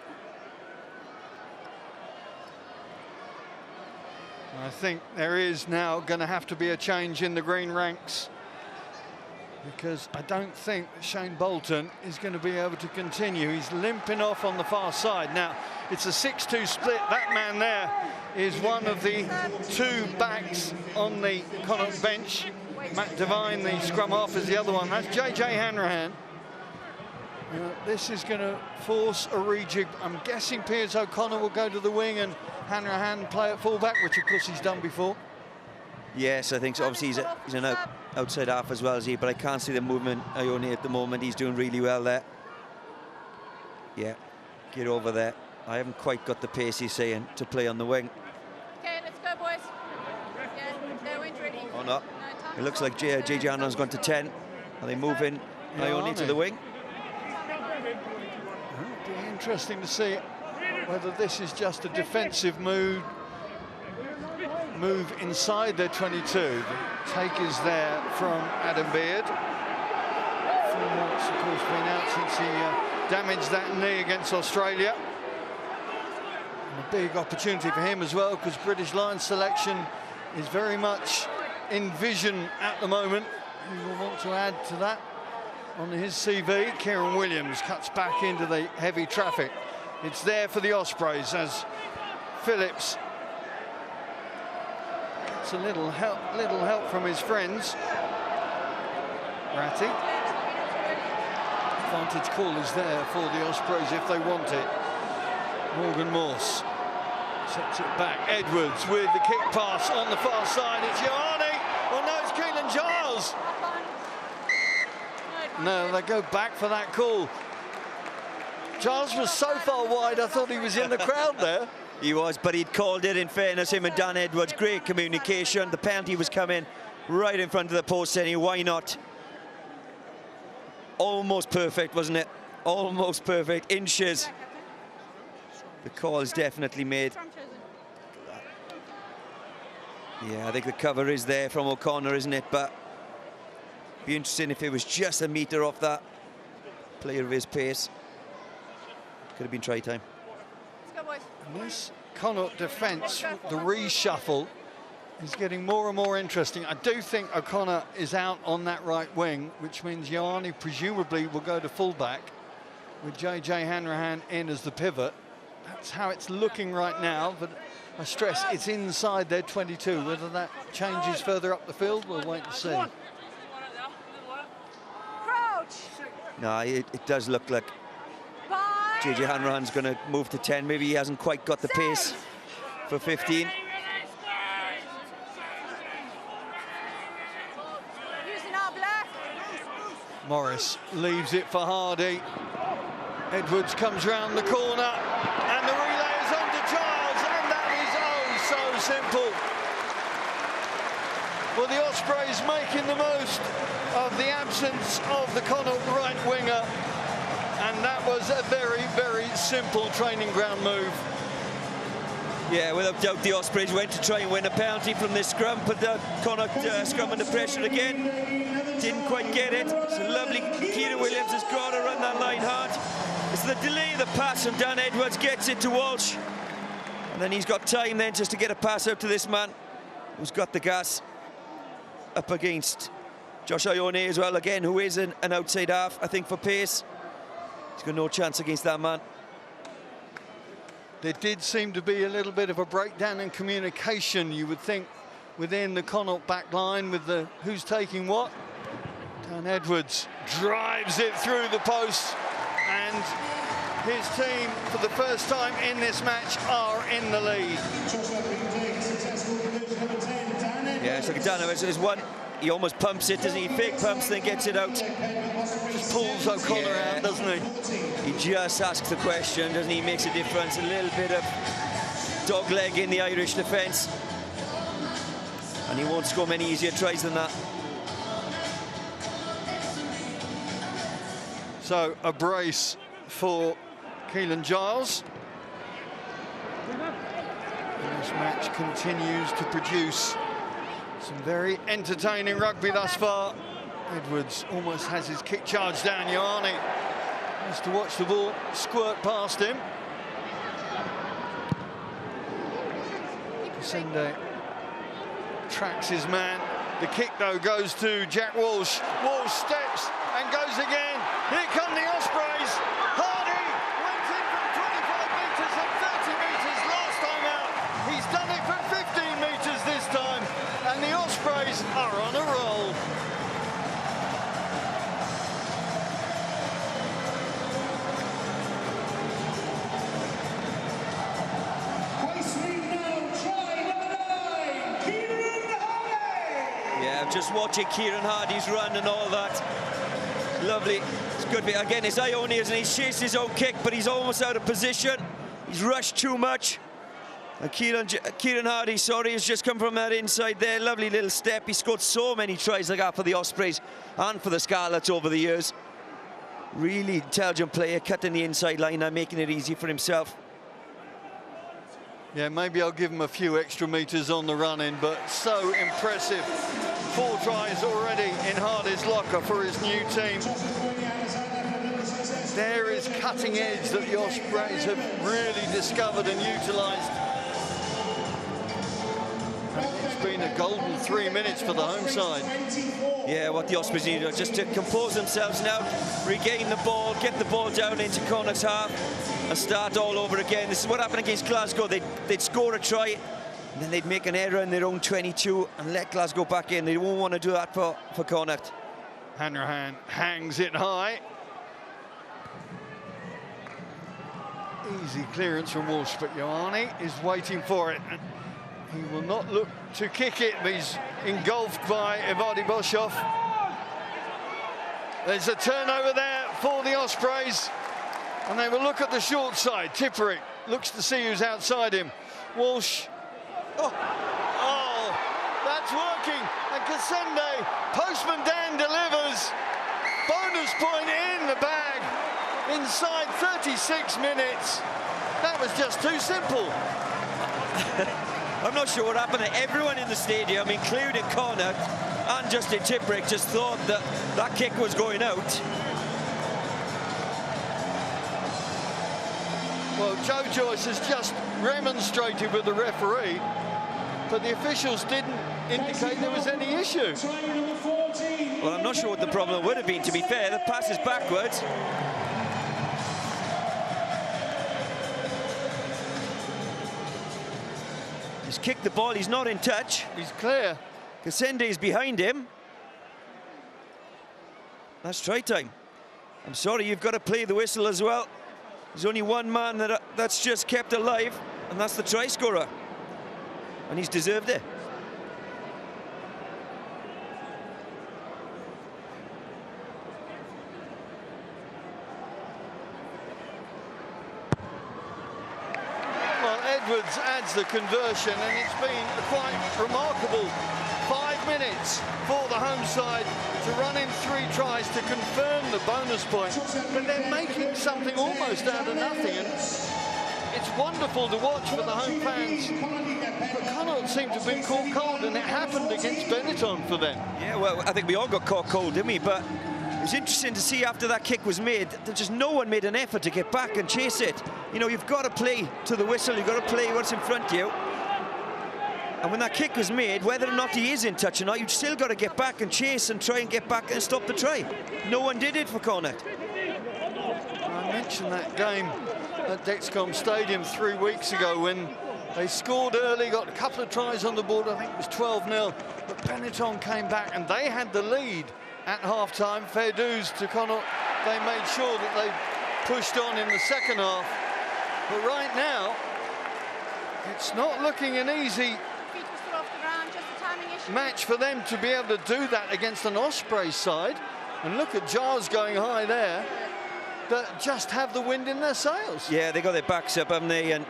I think there is now going to have to be a change in the green ranks, because I don't think Shayne Bolton is going to be able to continue. He's limping off on the far side. Now, it's a 6-2 split. That man there is one of the two backs on the Connacht bench. Matt Devine, the scrum half, is the other one. That's JJ Hanrahan. This is going to force a rejig. I'm guessing Piers O'Connor will go to the wing and Hanrahan play at fullback, which of course he's done before. Yes, I think so. Obviously he's an outside half as well as he, but I can't see the movement Ioane at the moment. He's doing really well there. Yeah, get over there. I haven't quite got the pace, he's saying, to play on the wing. Okay, let's go, boys. Yeah, they're went ready. Oh no, it looks like JJ Hanrahan's gone to 10. Are they moving Ioane to the wing? It'll be interesting to see whether this is just a defensive move inside their 22. The take is there from Adam Beard. 4 months, of course, been out since he damaged that knee against Australia. And a big opportunity for him as well, because British Lions selection is very much in vision at the moment. He will want to add to that on his CV. Kieran Williams cuts back into the heavy traffic. It's there for the Ospreys as Phillips gets a little help from his friends. Ratti. Advantage call is there for the Ospreys if they want it. Morgan Morse sets it back. Edwards with the kick pass on the far side. It's Ioane. Oh no, it's Keelan Giles. No, they go back for that call. Giles was so far wide, I thought he was in the crowd there. He was, but he'd called it, in fairness, him and Dan Edwards. Great communication. The penalty was coming right in front of the post, saying, why not? Almost perfect, wasn't it? Almost perfect. Inches. The call is definitely made. Yeah, I think the cover is there from O'Connor, isn't it? But be interesting if it was just a metre off that player of his pace. Could have been try time. Let's go, boys. And this Connacht defence, the reshuffle, is getting more and more interesting. I do think O'Connor is out on that right wing, which means Ioane presumably will go to fullback with JJ Hanrahan in as the pivot. That's how it's looking right now, but I stress it's inside their 22. Whether that changes further up the field, we'll wait to see. Crouch. No, it does look like JJ Hanrahan's going to move to 10. Maybe he hasn't quite got the pace for 15. Morris leaves it for Hardy. Edwards comes round the corner, and the relay is on to Giles, and that is oh so simple. Well, the Ospreys making the most of the absence of the Connacht right winger. And that was a very, very simple training ground move. Yeah, without doubt, the Ospreys went to try and win a penalty from this scrum, put the Connacht scrum under pressure again. Didn't quite get it. It's a lovely Kieran Williams has got to run that line hard. It's the delay of the pass from Dan Edwards, gets it to Walsh. And then he's got time then just to get a pass out to this man who's got the gas up against Josh Ioane as well, again, who is an outside half, I think, for pace. He's got no chance against that man. There did seem to be a little bit of a breakdown in communication, you would think, within the Connacht back line with the who's taking what. Dan Edwards drives it through the post, and his team, for the first time in this match, are in the lead. Yeah, it's like Dan Edwards. There's one. He almost pumps it, doesn't he? Fake pumps, then gets it out. Just pulls O'Connor out, doesn't he? He just asks the question, doesn't he? Makes a difference. A little bit of dog leg in the Irish defence. And he won't score many easier tries than that. So a brace for Keelan Giles. And this match continues to produce some very entertaining rugby thus far. Edwards almost has his kick charge down. Ioane has to watch the ball squirt past him. Kasende tracks his man. The kick, though, goes to Jack Walsh. Walsh steps and goes again. Here come the Ospreys. Hardy went in from 25 metres and 30 metres last time out. He's done it from 15 metres this time. And the Ospreys are on a roll. Just watching Kieran Hardy's run and all that. Lovely. It's good. Again, it's Ioane, isn't he? He's chased his own kick, but he's almost out of position. He's rushed too much. And Kieran Hardy, sorry, has just come from that inside there. Lovely little step. He scored so many tries like that for the Ospreys and for the Scarlets over the years. Really intelligent player, cutting the inside line and making it easy for himself. Yeah, maybe I'll give him a few extra metres on the run-in, but so impressive. 4 tries already in Hardy's locker for his new team. There is cutting edge that the Ospreys have really discovered and utilised. It's been a golden 3 minutes for the home side. Yeah, what the Ospreys need to do, just to compose themselves now, regain the ball, get the ball down into Connacht's half and start all over again. This is what happened against Glasgow. They'd score a try, and then they'd make an error in their own 22 and let Glasgow back in. They won't want to do that for Connacht. Hanrahan hangs it high. Easy clearance from Walsh, but Ioane is waiting for it. He will not look to kick it, but he's engulfed by Evardi Boshoff. There's a turnover there for the Ospreys, and they will look at the short side. Tipuric looks to see who's outside him. Walsh. Oh, that's working. And Kasende, Postman Dan delivers. Bonus point in the bag. Inside 36 minutes. That was just too simple. I'm not sure what happened. Everyone in the stadium, including Connacht and Justin Tipuric, just thought that that kick was going out. Well, Joe Joyce has just remonstrated with the referee, but the officials didn't indicate there was any issue. Well, I'm not sure what the problem would have been, to be fair. The pass is backwards. He's kicked the ball, he's not in touch. He's clear. Kasende is behind him. That's try time. I'm sorry, you've got to play the whistle as well. There's only one man that's just kept alive, and that's the try scorer. And he's deserved it. Edwards adds the conversion, and it's been a quite remarkable 5 minutes for the home side to run in 3 tries to confirm the bonus point. But they're making something almost out of nothing, and it's wonderful to watch for the home fans. But Connacht seem to have been caught cold, and it happened against Benetton for them. Yeah, well, I think we all got caught cold, didn't we? But it was interesting to see after that kick was made that just no one made an effort to get back and chase it. You know, you've got to play to the whistle, you've got to play what's in front of you. And when that kick was made, whether or not he is in touch or not, you've still got to get back and chase and try and get back and stop the try. No one did it for Connacht. I mentioned that game at Dexcom Stadium 3 weeks ago when they scored early, got a couple of tries on the board. I think it was 12-0, but Benetton came back and they had the lead at half-time. Fair dues to Connacht. They made sure that they pushed on in the second half. But right now, it's not looking an easy match for them to be able to do that against an Ospreys side. And look at Giles going high there, that just have the wind in their sails. Yeah, they got their backs up, haven't they? And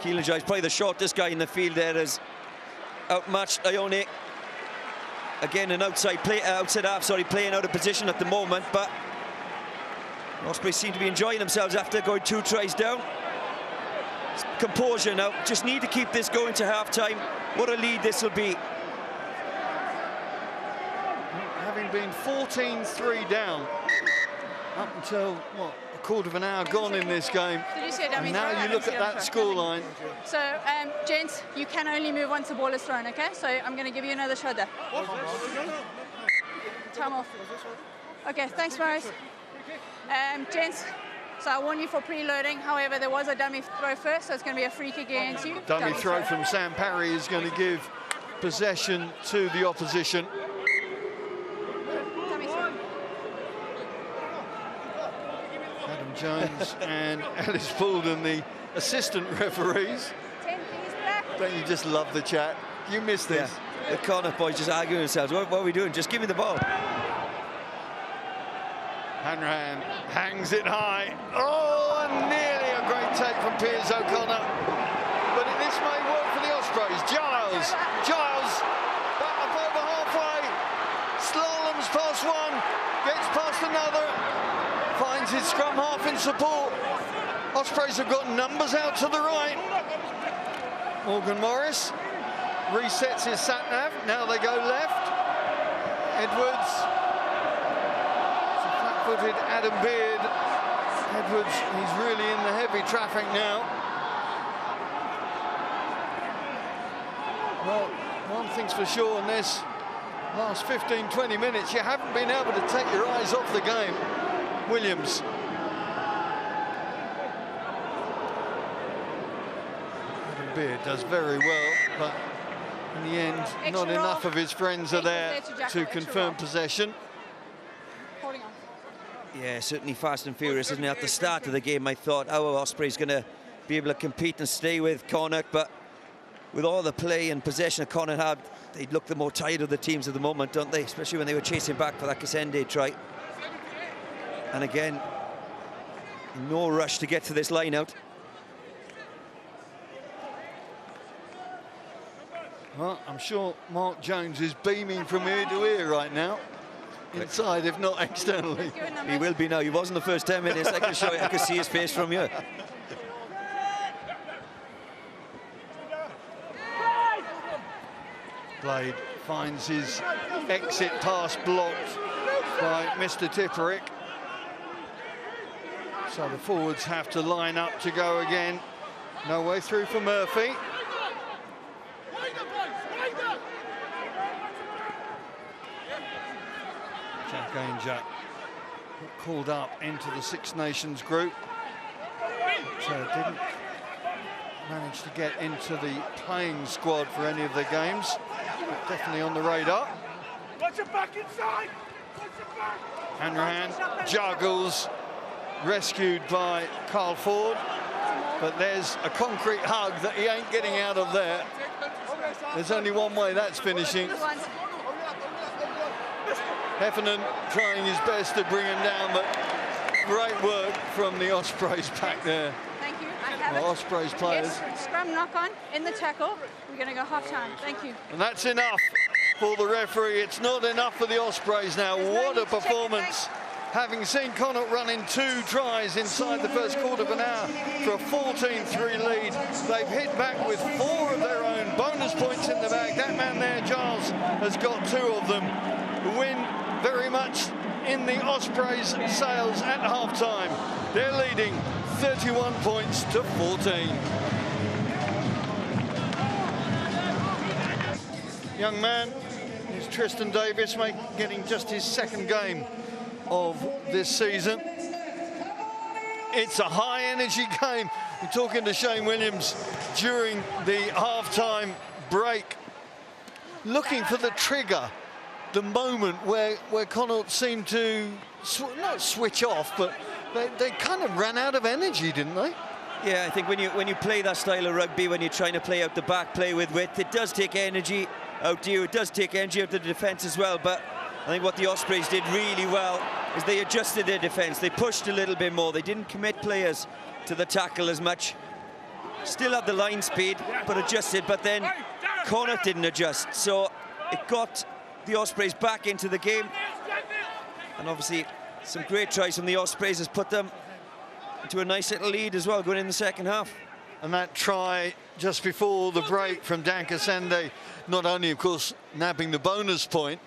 Keelan Giles, probably the shortest guy in the field there, has outmatched Ioane. Again, an outside half, playing out of position at the moment, but Ospreys seem to be enjoying themselves after going 2 tries down. Composure now, just need to keep this going to half-time. What a lead this will be. Having been 14-3 down up until, what, a quarter of an hour gone in this game. Did you see a dummy And now throw? you look at that scoreline. So, gents, you can only move once the ball is thrown, okay? So I'm going to give you another shot there. Time off. Okay, thanks, Morris. Gents, so I warn you for preloading. However, there was a dummy throw first, so it's going to be a free kick against you. Dummy throw from Sam Parry is going to give possession to the opposition. Dummy throw. Adam Jones and Ellis Bolton, the assistant referees. 10 keys back. Don't you just love the chat? You missed this. Yeah. The Connacht boys just arguing themselves. What are we doing? Just give me the ball. Hanrahan hangs it high. Oh, and nearly a great take from Piers O'Connor. But this may work for the Ospreys. Giles back up over halfway. Slaloms past one, gets past another, finds his scrum half in support. Ospreys have got numbers out to the right. Morgan Morris resets his sat-nav. Now they go left. Edwards. Footed Adam Beard. Edwards, he's really in the heavy traffic now. Well, one thing's for sure in this last 15-20 minutes, you haven't been able to take your eyes off the game. Williams. Adam Beard does very well, but in the end, not enough of his friends are there to confirm possession. Yeah, certainly fast and furious, isn't it? At the start of the game, I thought our Ospreys going to be able to compete and stay with Connacht, but with all the play and possession that Connacht had, they look the more tired of the teams at the moment, don't they? Especially when they were chasing back for that Kasende try. And again, no rush to get to this line out. Well, I'm sure Mark Jones is beaming from ear to ear right now. Inside, if not externally. He will be now. He wasn't the first 10 minutes. I can show you. I can see his face from here. Blade finds his exit pass blocked by Mr. Tipuric. So the forwards have to line up to go again. No way through for Murphy. Jack Ainger called up into the Six Nations group. But, didn't manage to get into the playing squad for any of the games. But definitely on the radar. Watch your back inside! Hanrahan juggles, rescued by Carl Forde. But there's a concrete hug that he ain't getting out of there. There's only one way that's finishing. Heffernan trying his best to bring him down, but great work from the Ospreys back there. Thank you. I have Ospreys players. Yes, scrum knock on in the tackle. We're going to go half time. Thank you. And that's enough for the referee. It's not enough for the Ospreys now. What a performance. Having seen Connacht run in 2 tries inside the first quarter of an hour for a 14-3 lead, they've hit back with 4 of their own. Bonus points in the bag. That man there, Giles, has got 2 of them. The win very much in the Ospreys' sails at half-time. They're leading 31 points to 14. Young man is Tristan Davis, getting just his 2nd game of this season. It's a high-energy game. We're talking to Shayne Williams during the half-time break, looking for the trigger, the moment where Connacht seemed to not switch off, but they kind of ran out of energy, didn't they? Yeah, I think when you play that style of rugby, when you're trying to play out the back, play with width, it does take energy out to you. It does take energy out of the defence as well. But I think what the Ospreys did really well is they adjusted their defence. They pushed a little bit more. They didn't commit players to the tackle as much. Still had the line speed, but adjusted. But then Connacht didn't adjust. So it got the Ospreys back into the game. And obviously Some great tries from the Ospreys has put them into a nice little lead as well going in the second half. And that try just before the break from Dan Kasende, not only, of course, nabbing the bonus point,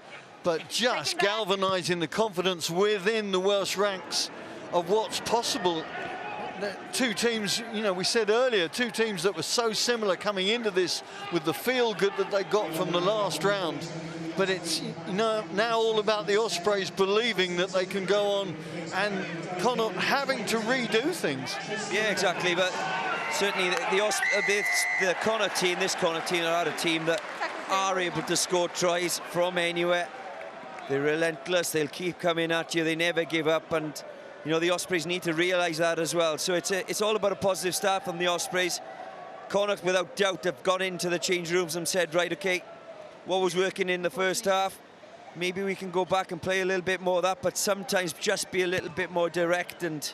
but just galvanising the confidence within the Welsh ranks of what's possible. The two teams, you know, we said earlier, two teams that were so similar coming into this with the feel good that they got from the last round. But it's, you know, now all about the Ospreys believing that they can go on and Connacht having to redo things. Yeah, exactly. But certainly the Connacht team, this Connacht team, are a team that are able to score tries from anywhere. They're relentless. They'll keep coming at you. They never give up. And, you know, the Ospreys need to realise that as well. So it's all about a positive start from the Ospreys. Connacht, without doubt, have gone into the change rooms and said, right, OK, what was working in the first half, maybe we can go back and play a little bit more of that, but sometimes just be a little bit more direct and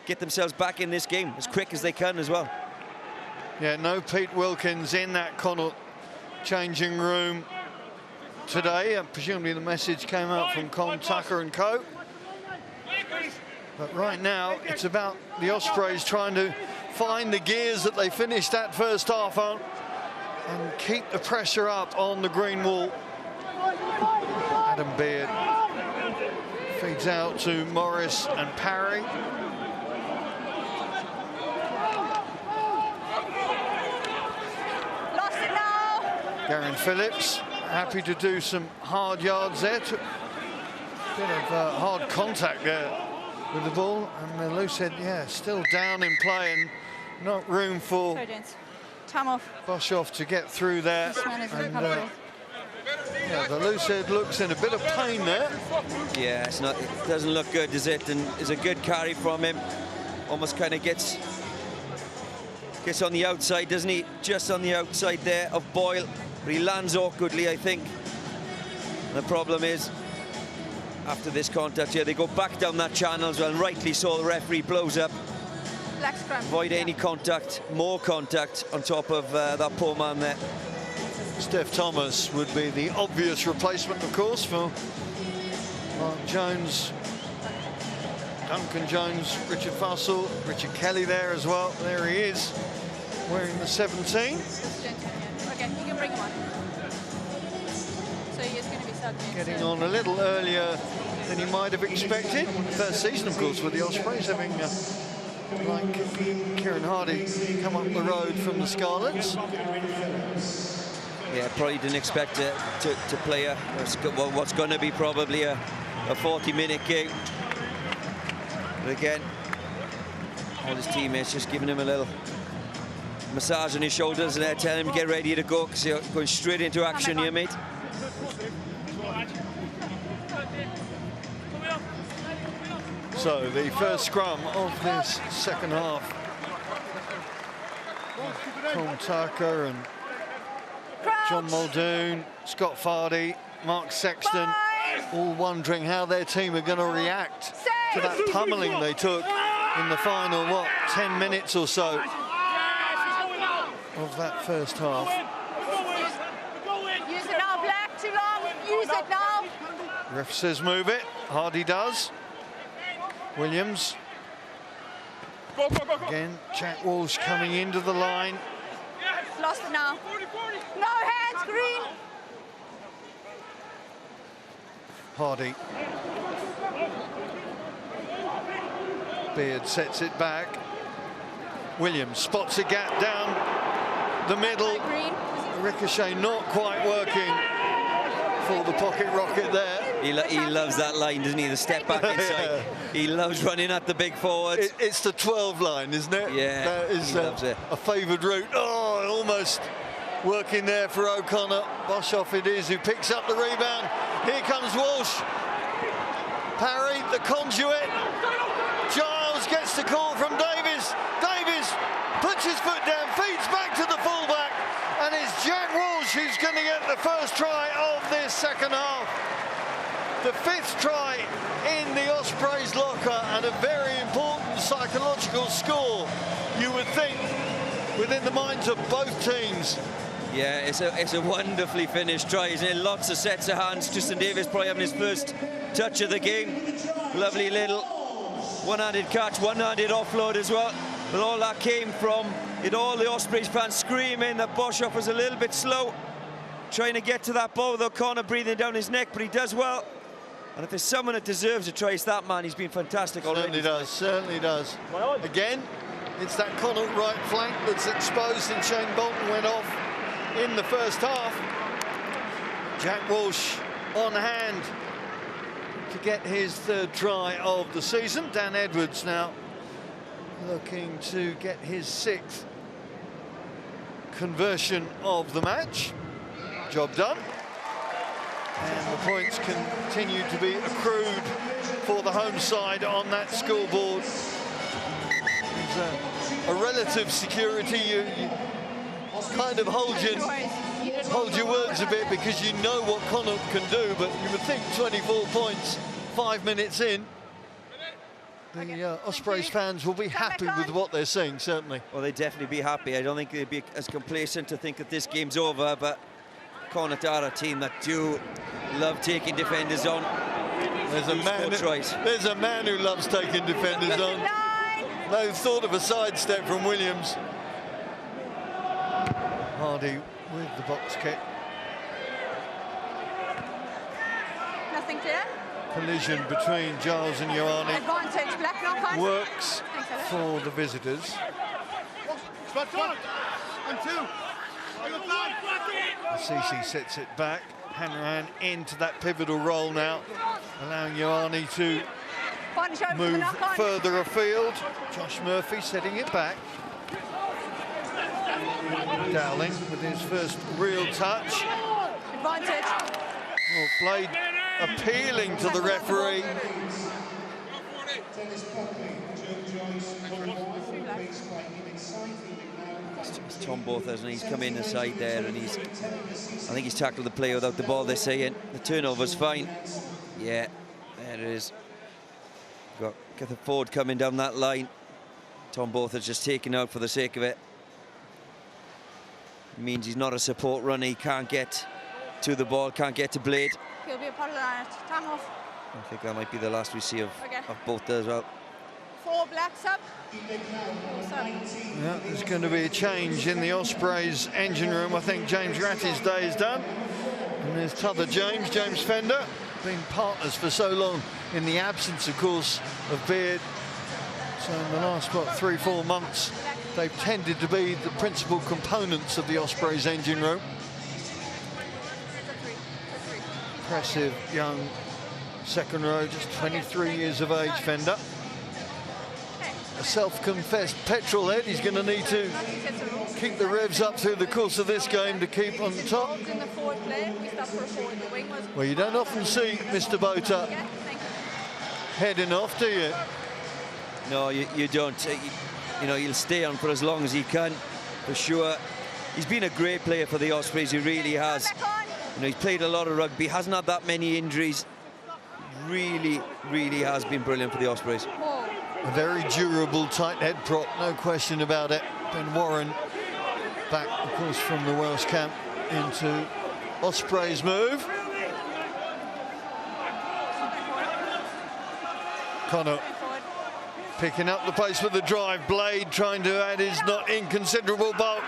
get themselves back in this game as quick as they can as well. Yeah, no Pete Wilkins in that Connacht changing room today. Presumably the message came out from Con Tucker and co. But right now, it's about the Ospreys trying to find the gears that they finished that first half on and keep the pressure up on the green wall. Adam Beard feeds out to Morse and Parry. Lost it now. Garyn Phillips happy to do some hard yards there. Took a bit of hard contact there with the ball, and the loose head, yeah, still down in play and not room for Boshoff to get through there. And, yeah, the loose head looks in a bit of pain there. Yeah, it's not. It doesn't look good, does it? And it's a good carry from him. Almost kind of gets on the outside, doesn't he? Just on the outside there of Boyle. But he lands awkwardly, I think. And the problem is, after this contact here, they go back down that channel as well, and rightly so. The referee blows up. Avoid any contact, more contact on top of that poor man there. Steph Thomas would be the obvious replacement, of course, for Mark Jones, Duncan Jones, Richard Fussell, Richard Kelly there as well. There he is, wearing the 17. Okay, you can bring him on. So he is going to be subbed in. Getting on a little earlier than he might have expected. First season, of course, with the Ospreys, having like Kieran Hardy come up the road from the Scarlets. Yeah, probably didn't expect to play what's going to be probably a 40-minute game. But again, all his teammates just giving him a little massage on his shoulders and they're telling him to get ready to go because you're going straight into action here, mate. So the first scrum of this second half. Tom Tucker and John Muldoon, Scott Forde, Mark Sexton, all wondering how their team are going to react to that pummeling they took in the final, 10 minutes or so of that first half. Use it now, Black, too long, use it now. Ref says move it, Hardy does. Williams. Again, Jack Walsh coming into the line. Lost it now. No hands, Green. Hardy. Beard sets it back. Williams spots a gap down the middle. Ricochet not quite working for the pocket rocket there. He loves that line, doesn't he? The step back inside. He loves running at the big forwards. It's the 12 line, isn't it? Yeah, that is he loves it. A favoured route. Oh, almost working there for O'Connor. Boshoff it is who picks up the rebound. Here comes Walsh. Parry, the conduit. Giles gets the call from Davis. Davis puts his foot down, feeds back to the fullback, and it's Jack Walsh who's going to get the first try of this second half. The fifth try in the Ospreys locker, and a very important psychological score, you would think, within the minds of both teams. Yeah, it's a wonderfully finished try, isn't it? Lots of sets of hands. Tristan Davis probably having his first touch of the game. Lovely little one-handed catch, one-handed offload as well. But all that came from all the Ospreys fans screaming that Boshoff was a little bit slow, trying to get to that ball with O'Connor breathing down his neck, but he does well. And if there's someone that deserves a try, it's that man. He's been fantastic already. Certainly does. Again, it's that Connacht right flank that's exposed, and Shayne Bolton went off in the first half. Jack Walsh on hand to get his third try of the season. Dan Edwards now looking to get his 6th conversion of the match. Job done. And the points continue to be accrued for the home side on that scoreboard. There's a relative security. You kind of hold your words a bit because you know what Connacht can do, but you would think 24 points 5 minutes in, the Ospreys fans will be happy with what they're seeing, certainly. Well, they'd definitely be happy. I don't think they'd be as complacent to think that this game's over, but Connacht are a team that do love taking defenders on. There's a man who loves taking defenders on. No thought of a sidestep from Williams. Hardy with the box kick. Nothing clear. Collision between Giles and Ioane Advantage, black knock. works for the visitors. Assisi sets it back. Hanrahan into that pivotal role now, allowing Ioane to move further afield. Josh Murphy setting it back. Dowling with his first real touch. Advantage. Well, Blade appealing to the referee. It's Tom Botha, and he's come in the side there, and I think he's tackled the player without the ball, they're saying. The turnover's fine. Yeah, there it is. We've got Cathal Forde coming down that line. Tom Botha's just taken out for the sake of it. It means he's not a support runner, he can't get to the ball, can't get to Blade. He'll be a part of that. Time off. I think that might be the last we see of Botha as well. 4 blacks up. Yeah, there's going to be a change in the Ospreys engine room. I think James Ratti's day is done. And there's t'other James Fender. Been partners for so long in the absence, of course, of Beard. So in the last, 3-4 months, they've tended to be the principal components of the Ospreys engine room. Impressive young second row, just 23 years of age, Fender. A self-confessed petrol head. He's going to need to keep the revs up through the course of this game to keep on top. Well, you don't often see Mr. Botha heading off, do you? No, you don't. You know, he'll stay on for as long as he can, for sure. He's been a great player for the Ospreys, he really has. You know, he's played a lot of rugby, hasn't had that many injuries. Really, really has been brilliant for the Ospreys. A very durable tight head prop, no question about it. Ben Warren back, of course, from the Welsh camp into Ospreys move. Connacht picking up the pace with the drive. Blade trying to add his not inconsiderable bulk.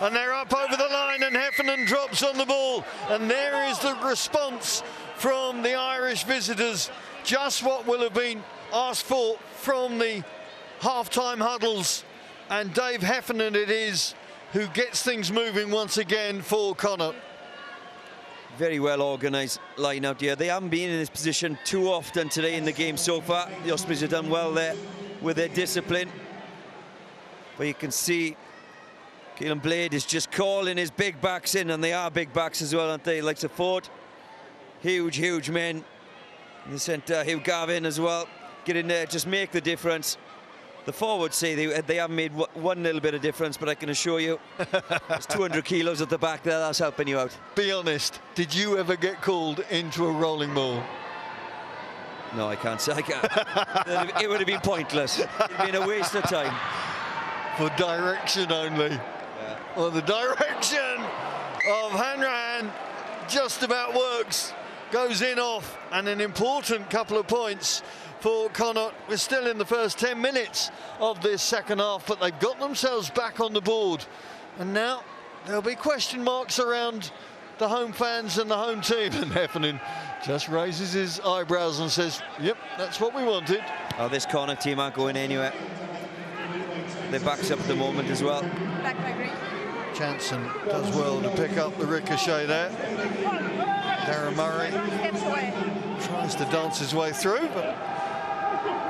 And they're up over the line, and Heffernan drops on the ball. And there is the response from the Irish visitors. Just what will have been asked for from the half-time huddles. And Dave Heffernan it is who gets things moving once again for Connacht. Very well organised line out here. They haven't been in this position too often today in the game so far. The Ospreys have done well there with their discipline. But you can see Keelan Blade is just calling his big backs in, and they are big backs as well, aren't they? Like Forde. Huge men. In the centre, Hugh Gavin as well. Get in there, just make the difference. The forwards say they haven't made one little bit of difference, but I can assure you, there's 200 kilos at the back there, that's helping you out. Be honest, did you ever get called into a rolling ball? No, I can't say. I can't. It would have been pointless. It would have been a waste of time. For direction only. Yeah. Well, the direction of Hanrahan just about works. Goes in off, and an important couple of points for Connacht. We're still in the first 10 minutes of this second half, but they've got themselves back on the board. And now there'll be question marks around the home fans and the home team. And Heffernan just raises his eyebrows and says, yep, that's what we wanted. Oh, this Connacht team aren't going anywhere. Their backs up at the moment as well. Back by Green. Jansen does well to pick up the ricochet there. Darren Murray Steps away. tries to dance his way through, but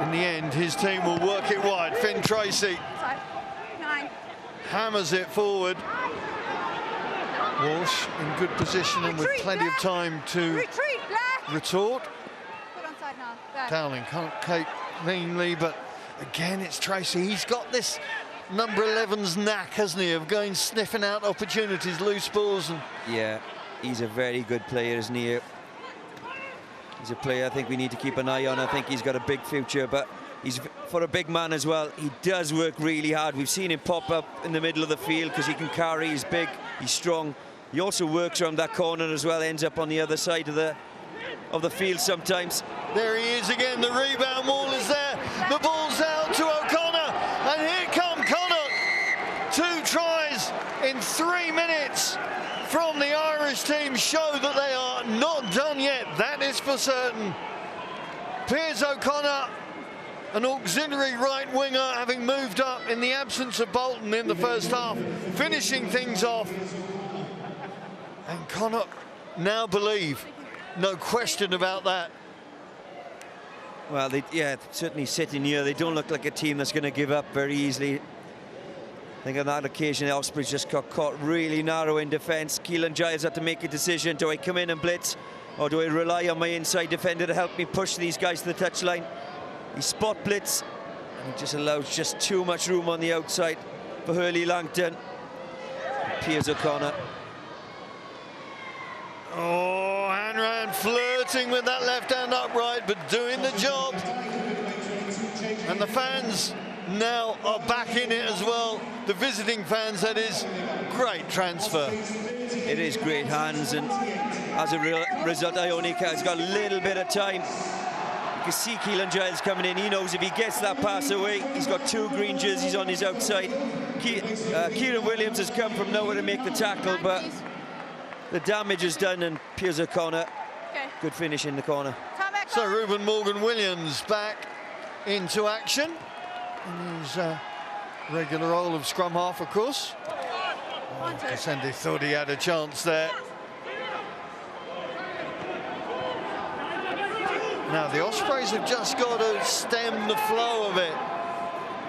in the end, his team will work it wide. Finn Treacy Side. 9. hammers it forward. Walsh in good position and with Retreat, plenty of Black. time to Retreat, Black. retort. Put on side now. Back. Dowling can't cape cleanly, but again, it's Treacy. He's got this number 11's knack, hasn't he, of going sniffing out opportunities, loose balls. And Yeah, he's a very good player, isn't he? He's a player I think we need to keep an eye on. I think he's got a big future, but he's, for a big man as well, he does work really hard. We've seen him pop up in the middle of the field because he can carry, he's big, he's strong. He also works around that corner as well, ends up on the other side of the field sometimes. there he is again, the rebound wall is there. The ball's out to O'Connor, and here come Connacht. 2 tries in 3 minutes from the Irish team show that they are not done yet, that is for certain. Piers O'Connor, an auxiliary right winger, having moved up in the absence of Bolton in the first half, finishing things off. And Connacht now believe, no question about that. Well, yeah, certainly sitting here, they don't look like a team that's going to give up very easily. I think on that occasion, the Ospreys just got caught really narrow in defence. Keelan Giles had to make a decision. Do I come in and blitz, or do I rely on my inside defender to help me push these guys to the touchline? He spot blitz, and he just allows just too much room on the outside for Hurley-Langton. Piers O'Connor. Oh, Hanran flirting with that left hand upright, but doing the job. And the fans now are back in it as well. The visiting fans, that is. Great transfer. It is great hands, and as a result, Ioane has got a little bit of time. You can see Keelan Giles coming in. He knows if he gets that pass away, he's got 2 green jerseys on his outside. Kieran Williams has come from nowhere to make the tackle, but the damage is done, and Piers O'Connor, good finish in the corner. So Ruben Morgan-Williams back into action in his regular role of scrum half, of course. Kasende thought he had a chance there. Now the Ospreys have just got to stem the flow of it.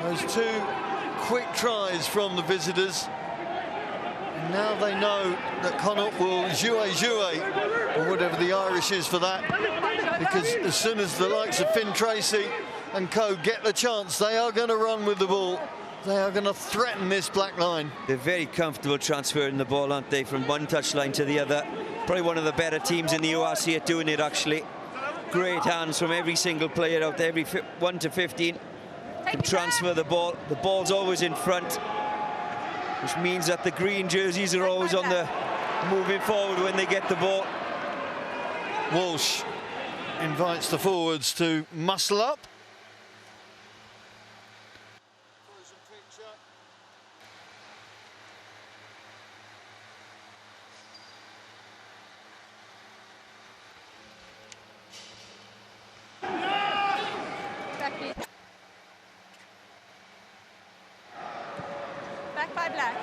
Those 2 quick tries from the visitors. And now they know that Connacht will jouer, or whatever the Irish is for that. Because as soon as the likes of Finn Treacy and co get the chance, they are going to run with the ball. They are going to threaten this black line. They're very comfortable transferring the ball, aren't they, from one touchline to the other. Probably one of the better teams in the URC at doing it, actually. Great hands from every single player out there, every 1 to 15 can transfer the ball. The ball's always in front, which means that the green jerseys are always on the moving forward when they get the ball. Walsh invites the forwards to muscle up. Back by Black.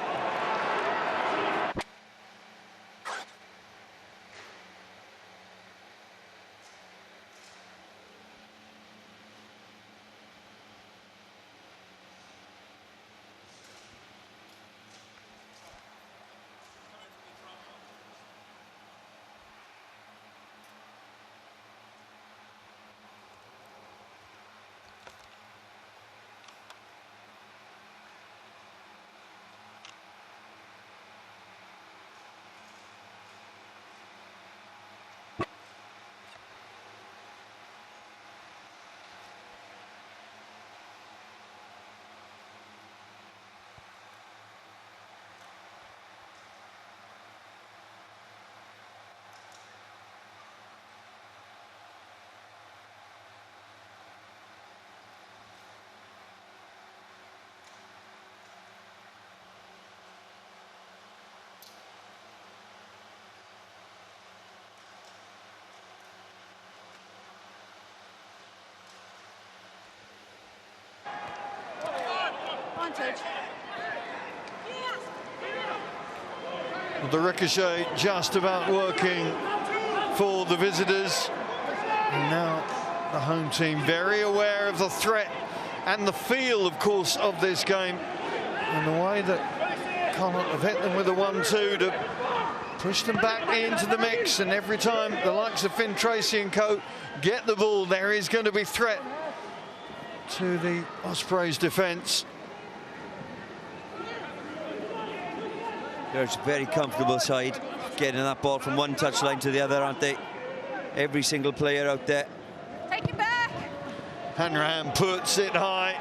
advantage. The ricochet just about working for the visitors. And now the home team very aware of the threat and the feel, of course, of this game. And the way that Connacht have hit them with a 1-2 to push them back into the mix. And every time the likes of Finn, Treacy and co get the ball, there is going to be threat to the Ospreys defence. They're a very comfortable side, getting that ball from one touchline to the other, aren't they? Every single player out there. Take it back. Hanrahan puts it high.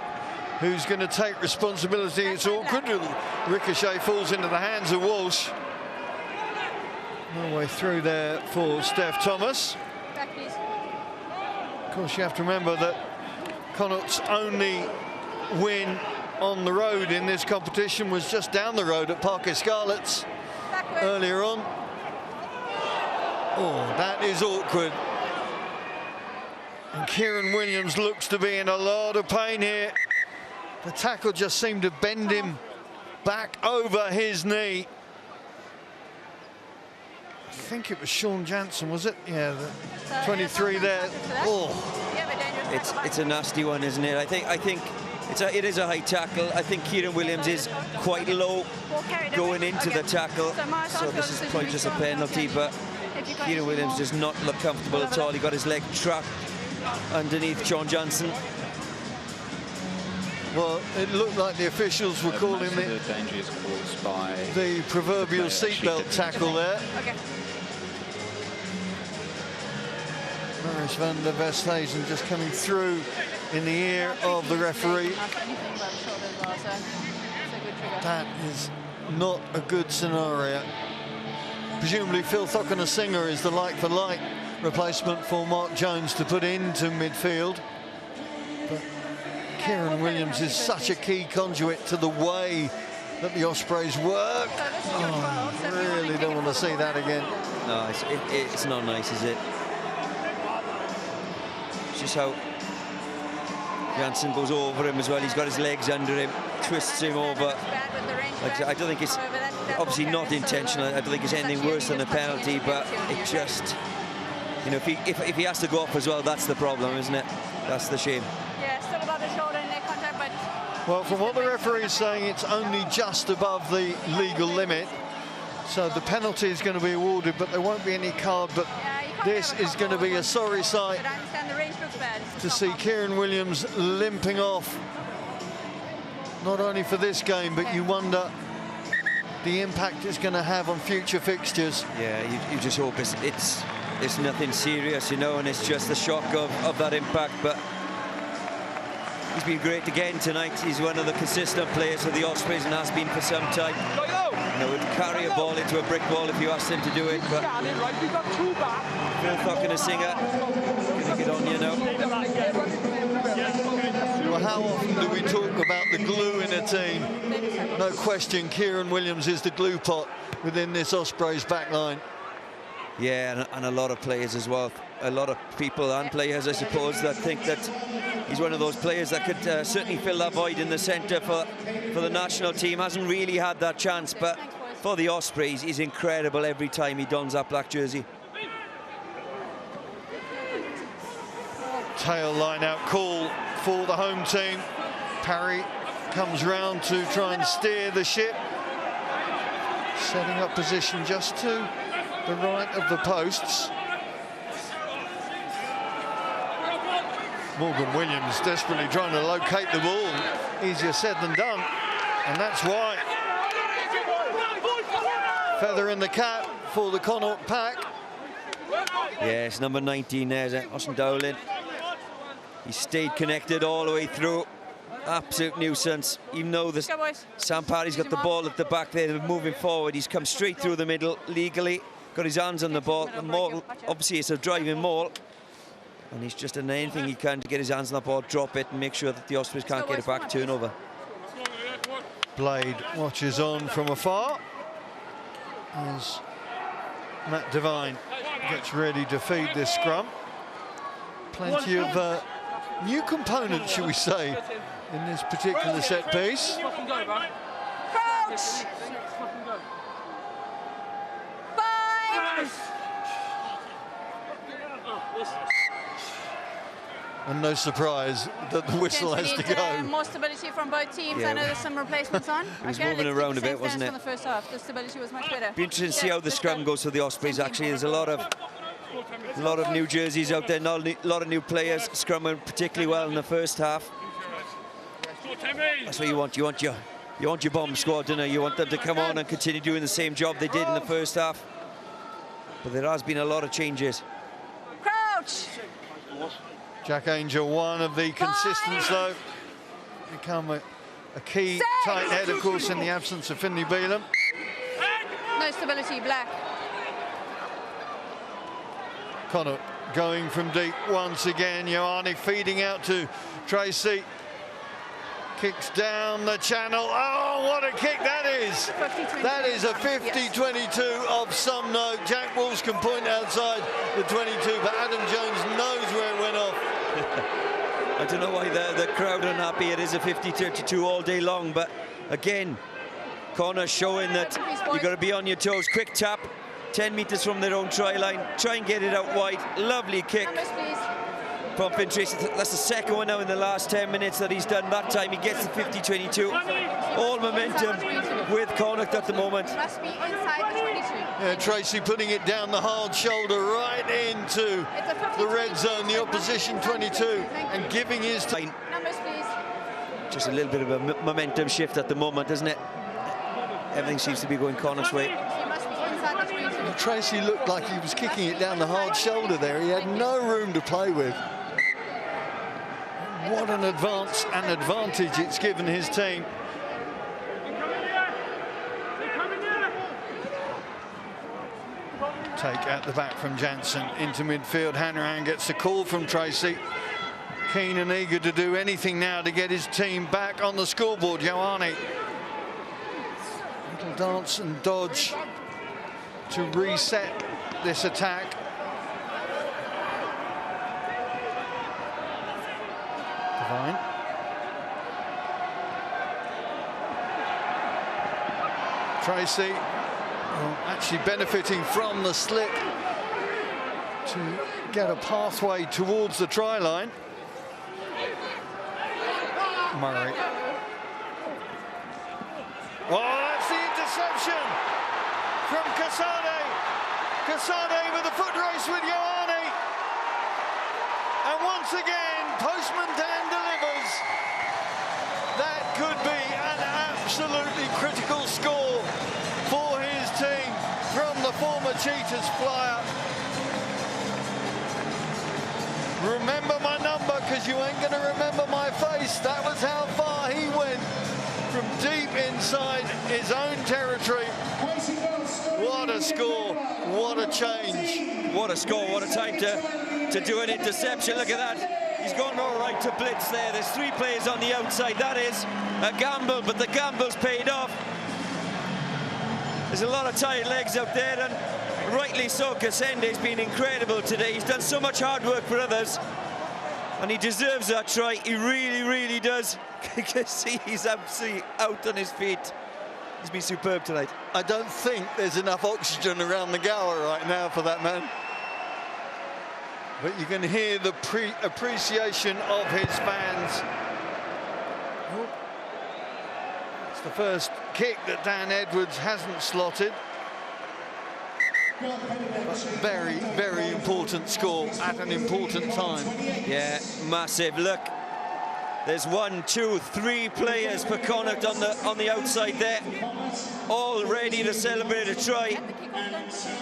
Who's going to take responsibility? It's awkward. Ricochet falls into the hands of Walsh. No way through there for Steph Thomas. Back, please. Of course, you have to remember that Connacht's only win on the road in this competition was just down the road at Parquet Scarlets earlier on. Oh, that is awkward. And Kieran Williams looks to be in a lot of pain here. The tackle just seemed to bend him back over his knee. I think it was Sean Jansen, was it? Yeah, the 23 there. Oh, it's a nasty one, isn't it? I think it is a high tackle. I think Kieran Williams is quite low going into the tackle, so this is probably just a penalty, but Kieran Williams does not look comfortable at all. He got his leg trapped underneath Sean Jansen. Well, it looked like the officials were calling it the proverbial seatbelt tackle there. Okay. Maris van der Westhuizen just coming through in the ear of the referee. That is not a good scenario. Presumably Phil Thockner-Singer is the like-for-like replacement for Mark Jones to put into midfield. But Kieran Williams is such a key conduit to the way that the Ospreys work. Oh, I really don't want to see that again. No, it's not nice, is it? It's just how Jansen goes over him as well. He's got his legs under him, twists him over. I don't think it's obviously not intentional. I don't think it's anything worse than a penalty, but it just, you know, if he has to go off as well, that's the problem, isn't it? That's the shame. Yeah, still above the shoulder and neck contact, but... Well, from what the referee is saying, it's only just above the legal limit. So the penalty is going to be awarded, but there won't be any card. But this is going to be a sorry sight to see Kieran Williams limping off. Not only for this game, but you wonder the impact it's going to have on future fixtures. Yeah, you just hope it's nothing serious, you know, and it's just the shock of that impact. But he's been great again tonight. He's one of the consistent players of the Ospreys and has been for some time. You know, would carry a ball into a brick wall if you asked him to do it, but Phil Thockner-Singer gonna get on, you know. Well, how often do we talk about the glue in a team? No question, Kieran Williams is the glue pot within this Ospreys backline. Yeah, and a lot of players as well. A lot of people and players, I suppose, that think that he's one of those players that could certainly fill that void in the centre for the national team. Hasn't really had that chance, but for the Ospreys, he's incredible every time he dons that black jersey. Tail line out call for the home team. Parry comes round to try and steer the ship. Setting up position just to the right of the posts. Morgan Williams desperately trying to locate the ball. Easier said than done. And that's why. Feather in the cap for the Connacht pack. Yes, number 19 there's Austin Dowling. He stayed connected all the way through. Absolute nuisance. Even though Sam Parry's got the ball at the back there, they're moving forward. He's come straight through the middle legally. Got his hands on the ball. The maul, obviously it's a driving maul. And he's just done anything he can to get his hands on the ball, drop it, and make sure that the Ospreys can't get it back turnover. Blade watches on from afar as Matt Devine gets ready to feed this scrum. Plenty of new component, shall we say, in this particular set piece. Crouch! 5! And no surprise that the whistle has to go. More stability from both teams. I know there's some replacements on. It was moving around a bit, wasn't it? From the first half, the stability was much better. Be interesting to see how the scrum goes for the Ospreys. Actually, there's a lot of new jerseys out there, a lot of new players. Scrum went particularly well in the first half. That's what you want. You want your bomb squad, don't you? You want them to come on and continue doing the same job they did in the first half. But there has been a lot of changes. Crouch! Jack Angel, one of the consistents, though, become a key tight head, of course, in the absence of Finley Beelum. No stability, black. Connacht going from deep once again. Ioane feeding out to Treacy. Kicks down the channel. Oh, what a kick that is! That is a 50-22 of some note. Jack Walsh can point outside the 22, but Adam Jones knows where it went off. I don't know why the crowd are unhappy. It is a 50-32 all day long, but again, Connacht showing that you've got to be on your toes. Quick tap, 10 metres from their own try line. Try and get it out wide. Lovely kick. From Treacy. That's the second one now in the last 10 minutes that he's done. That time he gets the 50-22. All momentum with Connacht at the moment. Must be inside the 22. Yeah, Treacy putting it down the hard shoulder right into the red zone, the opposition 22, and giving his time. Numbers, please. Just a little bit of a momentum shift at the moment, isn't it? Everything seems to be going Connacht's way. You must be inside the 22. Treacy looked like he was kicking it down the hard shoulder there. He had no room to play with. What an advance and advantage it's given his team. Take at the back from Jansen into midfield. Hanrahan gets the call from Treacy. Keen and eager to do anything now to get his team back on the scoreboard. Ioane. Little dance and dodge to reset this attack. Divine. Treacy actually benefiting from the slip to get a pathway towards the try line. Murray. Oh, that's the interception from Kasende. Kasende with a foot race with Ioane. And once again, Postman Dan delivers. That could be an absolutely critical score for his team from the former Cheetahs flyer. Remember my number, because you ain't going to remember my face. That was how far he went from deep inside his own territory. What a score, what a change. What a score, what a time to do an interception. Look at that. He's gone all right to blitz there. There's three players on the outside. That is a gamble, but the gamble's paid off. There's a lot of tired legs out there, and rightly so. Kasende's been incredible today. He's done so much hard work for others, and he deserves that try. He really, really does. You can see he's absolutely out on his feet. He's been superb tonight. I don't think there's enough oxygen around the Gower right now for that man. But you can hear the appreciation of his fans. Oh. It's the first kick that Dan Edwards hasn't slotted. But very, very important score at an important time. Yeah, massive. Look, there's 1, 2, 3 players per Connacht on the outside there, all ready to celebrate a try.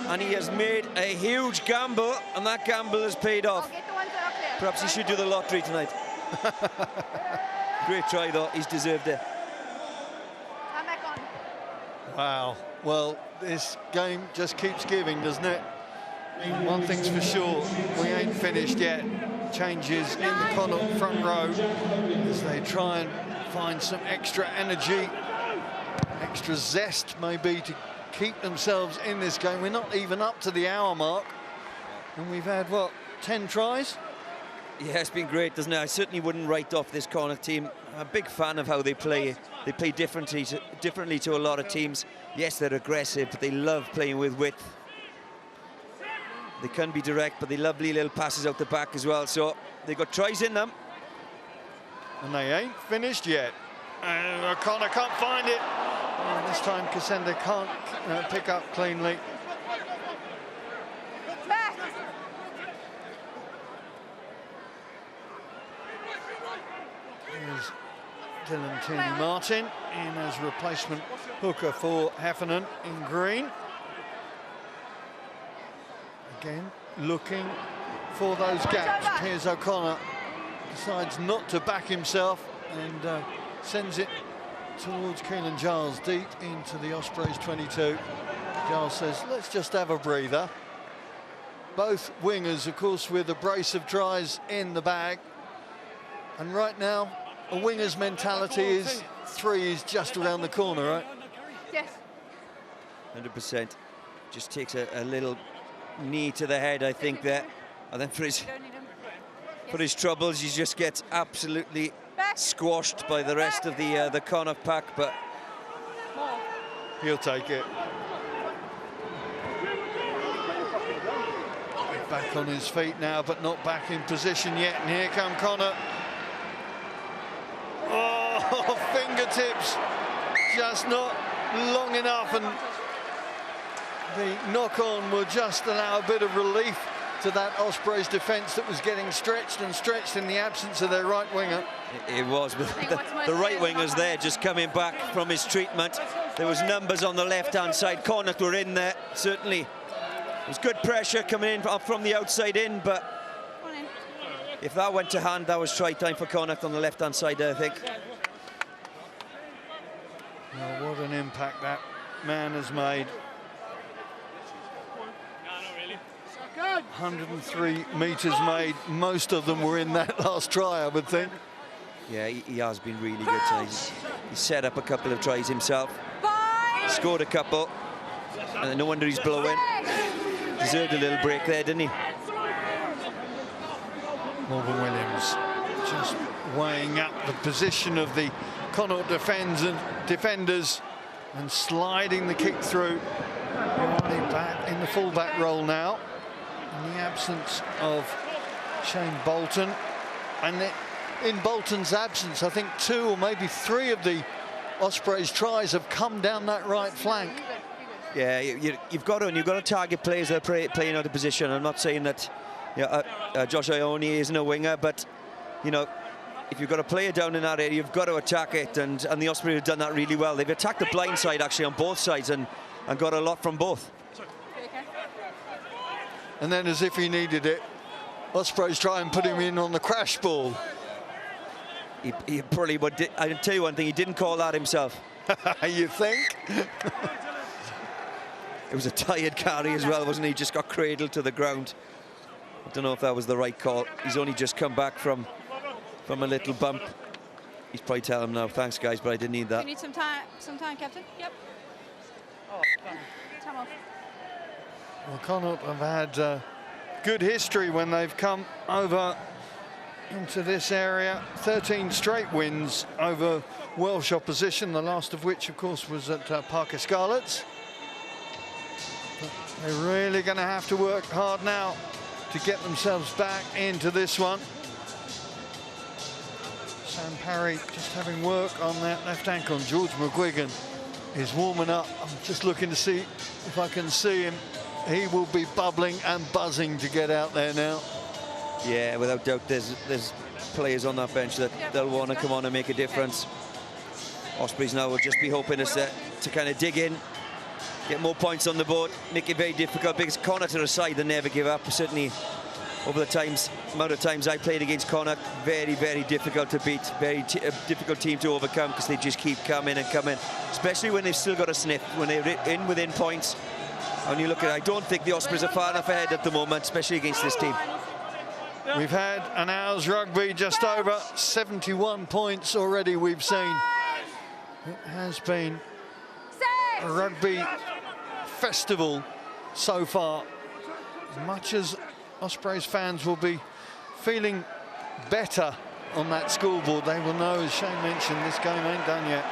And he has made a huge gamble, and that gamble has paid off. Perhaps he should do the lottery tonight. Great try, though. He's deserved it. Wow. Well, this game just keeps giving, doesn't it? One thing's for sure, we ain't finished yet. Changes in the Connacht front row as they try and find some extra energy, extra zest maybe to keep themselves in this game. We're not even up to the hour mark, and we've had, what, 10 tries? Yeah, it's been great, doesn't it? I certainly wouldn't write off this Connacht team. I'm a big fan of how they play. They play differently to a lot of teams. Yes, they're aggressive, but they love playing with width. They can be direct, but they lovely little passes out the back as well. So they've got tries in them. And they ain't finished yet. And O'Connor can't find it. And this time Kasende can't pick up cleanly. Here's Dylan Tierney-Martin in as replacement hooker for Heffernan in green. Again, looking for those gaps. Piers O'Connor decides not to back himself and sends it towards Keelan Giles, deep into the Ospreys 22. Giles says, let's just have a breather. Both wingers, of course, with a brace of tries in the bag. And right now, a winger's mentality is 3 is just around the corner, right? Yes. 100%. Just takes a little knee to the head, I think, there. And then for his troubles, he just gets absolutely squashed by the rest of the Connacht pack, but he'll take it. Back on his feet now, but not back in position yet. And here come Connacht. Oh, fingertips just not long enough, and the knock-on will just allow a bit of relief to that Ospreys defence that was getting stretched and stretched in the absence of their right winger. It was, but the right winger's there just coming back from his treatment. There was numbers on the left-hand side. Connacht were in there, certainly. It was good pressure coming in up from the outside in, but if that went to hand, that was try time for Connacht on the left-hand side, I think. Oh, what an impact that man has made. 103 metres made. Most of them were in that last try, I would think. Yeah, he has been really good tonight. He set up a couple of tries himself. Scored a couple. And no wonder he's blowing. Deserved a little break there, didn't he? Morgan Williams just weighing up the position of the Connacht defenders and sliding the kick through. Evardi back in the full-back role now, in the absence of Shayne Bolton. And in Bolton's absence, I think 2 or maybe 3 of the Ospreys tries have come down that right flank. Yeah, you've got to target players that are playing out of position. I'm not saying that Josh Ioane isn't a winger, but you know, if you've got a player down in that area, you've got to attack it, and the Ospreys have done that really well. They've attacked the blind side actually on both sides and got a lot from both. And then, as if he needed it, Ospreys try and put him in on the crash ball. He probably would. I'll tell you one thing, he didn't call that himself. You think? It was a tired carry as well, wasn't he? He just got cradled to the ground. I don't know if that was the right call. He's only just come back from a little bump. He's probably telling him now, thanks guys, but I didn't need that. You need some time, Captain? Yep. Time off. Well, Connacht have had good history when they've come over into this area. 13 straight wins over Welsh opposition, the last of which, of course, was at Parker Scarlets. But they're really going to have to work hard now to get themselves back into this one. Sam Parry just having work on that left ankle. George McGuigan is warming up. I'm just looking to see if I can see him. He will be bubbling and buzzing to get out there now. Yeah, without doubt, there's players on that bench that they'll want to come on and make a difference. Ospreys now will just be hoping to kind of dig in, get more points on the board, make it very difficult, because Connacht are a side that never give up. Certainly over the amount of times I played against Connacht, very, very difficult to beat, very difficult team to overcome, because they just keep coming and coming, especially when they've still got a sniff, when they're within points. And you look at it, I don't think the Ospreys are far enough ahead at the moment, especially against this team. We've had an hour's rugby, just over 71 points already we've seen. It has been a rugby festival so far. As much as Ospreys fans will be feeling better on that scoreboard, they will know, as Shayne mentioned, this game ain't done yet.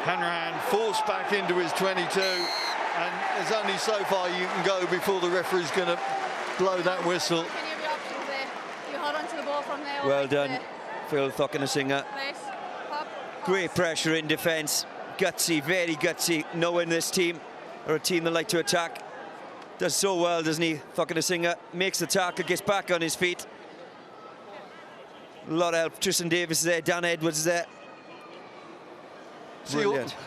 Hanrahan forced back into his 22, and there's only so far you can go before the referee's going to blow that whistle. Any of your options there? You hold on to the ball from there. Well done, Phil Thokinasinger. Great pressure in defence. Gutsy, very gutsy, knowing this team are a team that like to attack. Does so well, doesn't he? Thokinasinger makes the tackle, gets back on his feet. A lot of help. Tristan Davis is there, Dan Edwards is there.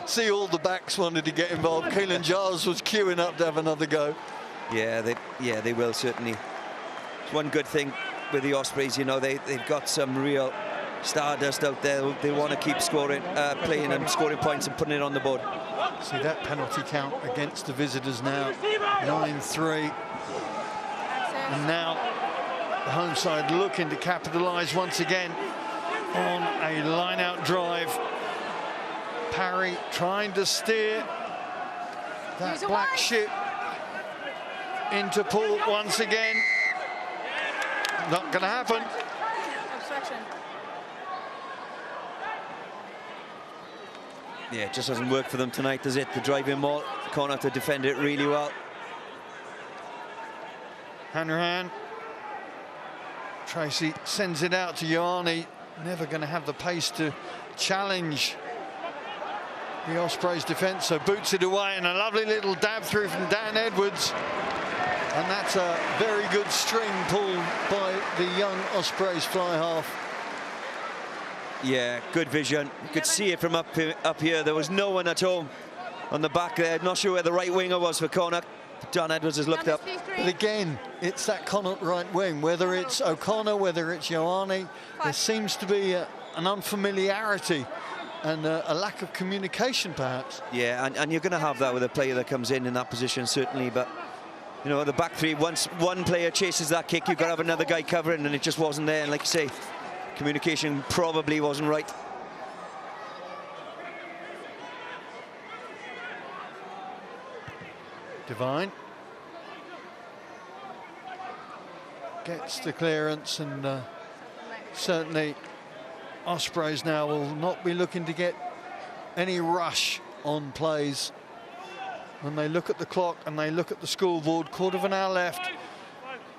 See all the backs wanted to get involved. Keelan Giles was queuing up to have another go. Yeah, they will certainly. It's one good thing with the Ospreys, you know, they've got some real stardust out there. They want to keep scoring, playing and scoring points and putting it on the board. See that penalty count against the visitors now, 9-3. And now the home side looking to capitalise once again on a line-out drive. Parry trying to steer that black ship into port once again. Not going to happen. Yeah, it just doesn't work for them tonight, does it? The driving ball, Connacht to defend it really well. Hanrahan. Treacy sends it out to Ioane. Never going to have the pace to challenge the Ospreys defence, so boots it away, and a lovely little dab through from Dan Edwards. And that's a very good string pull by the young Ospreys fly half. Yeah, good vision. You could see it from up here. There was no one at home on the back there. Not sure where the right winger was for Connacht. Dan Edwards has looked up. But again, it's that Connacht right wing. Whether it's O'Connor, whether it's Ioane, there seems to be an unfamiliarity and a lack of communication, perhaps. Yeah, and you're going to have that with a player that comes in that position, certainly. But, you know, the back three, once one player chases that kick, you've got to have another guy covering, and it just wasn't there. And like you say, communication probably wasn't right. Devine gets the clearance, and certainly Ospreys now will not be looking to get any rush on plays. When they look at the clock and they look at the scoreboard, quarter of an hour left,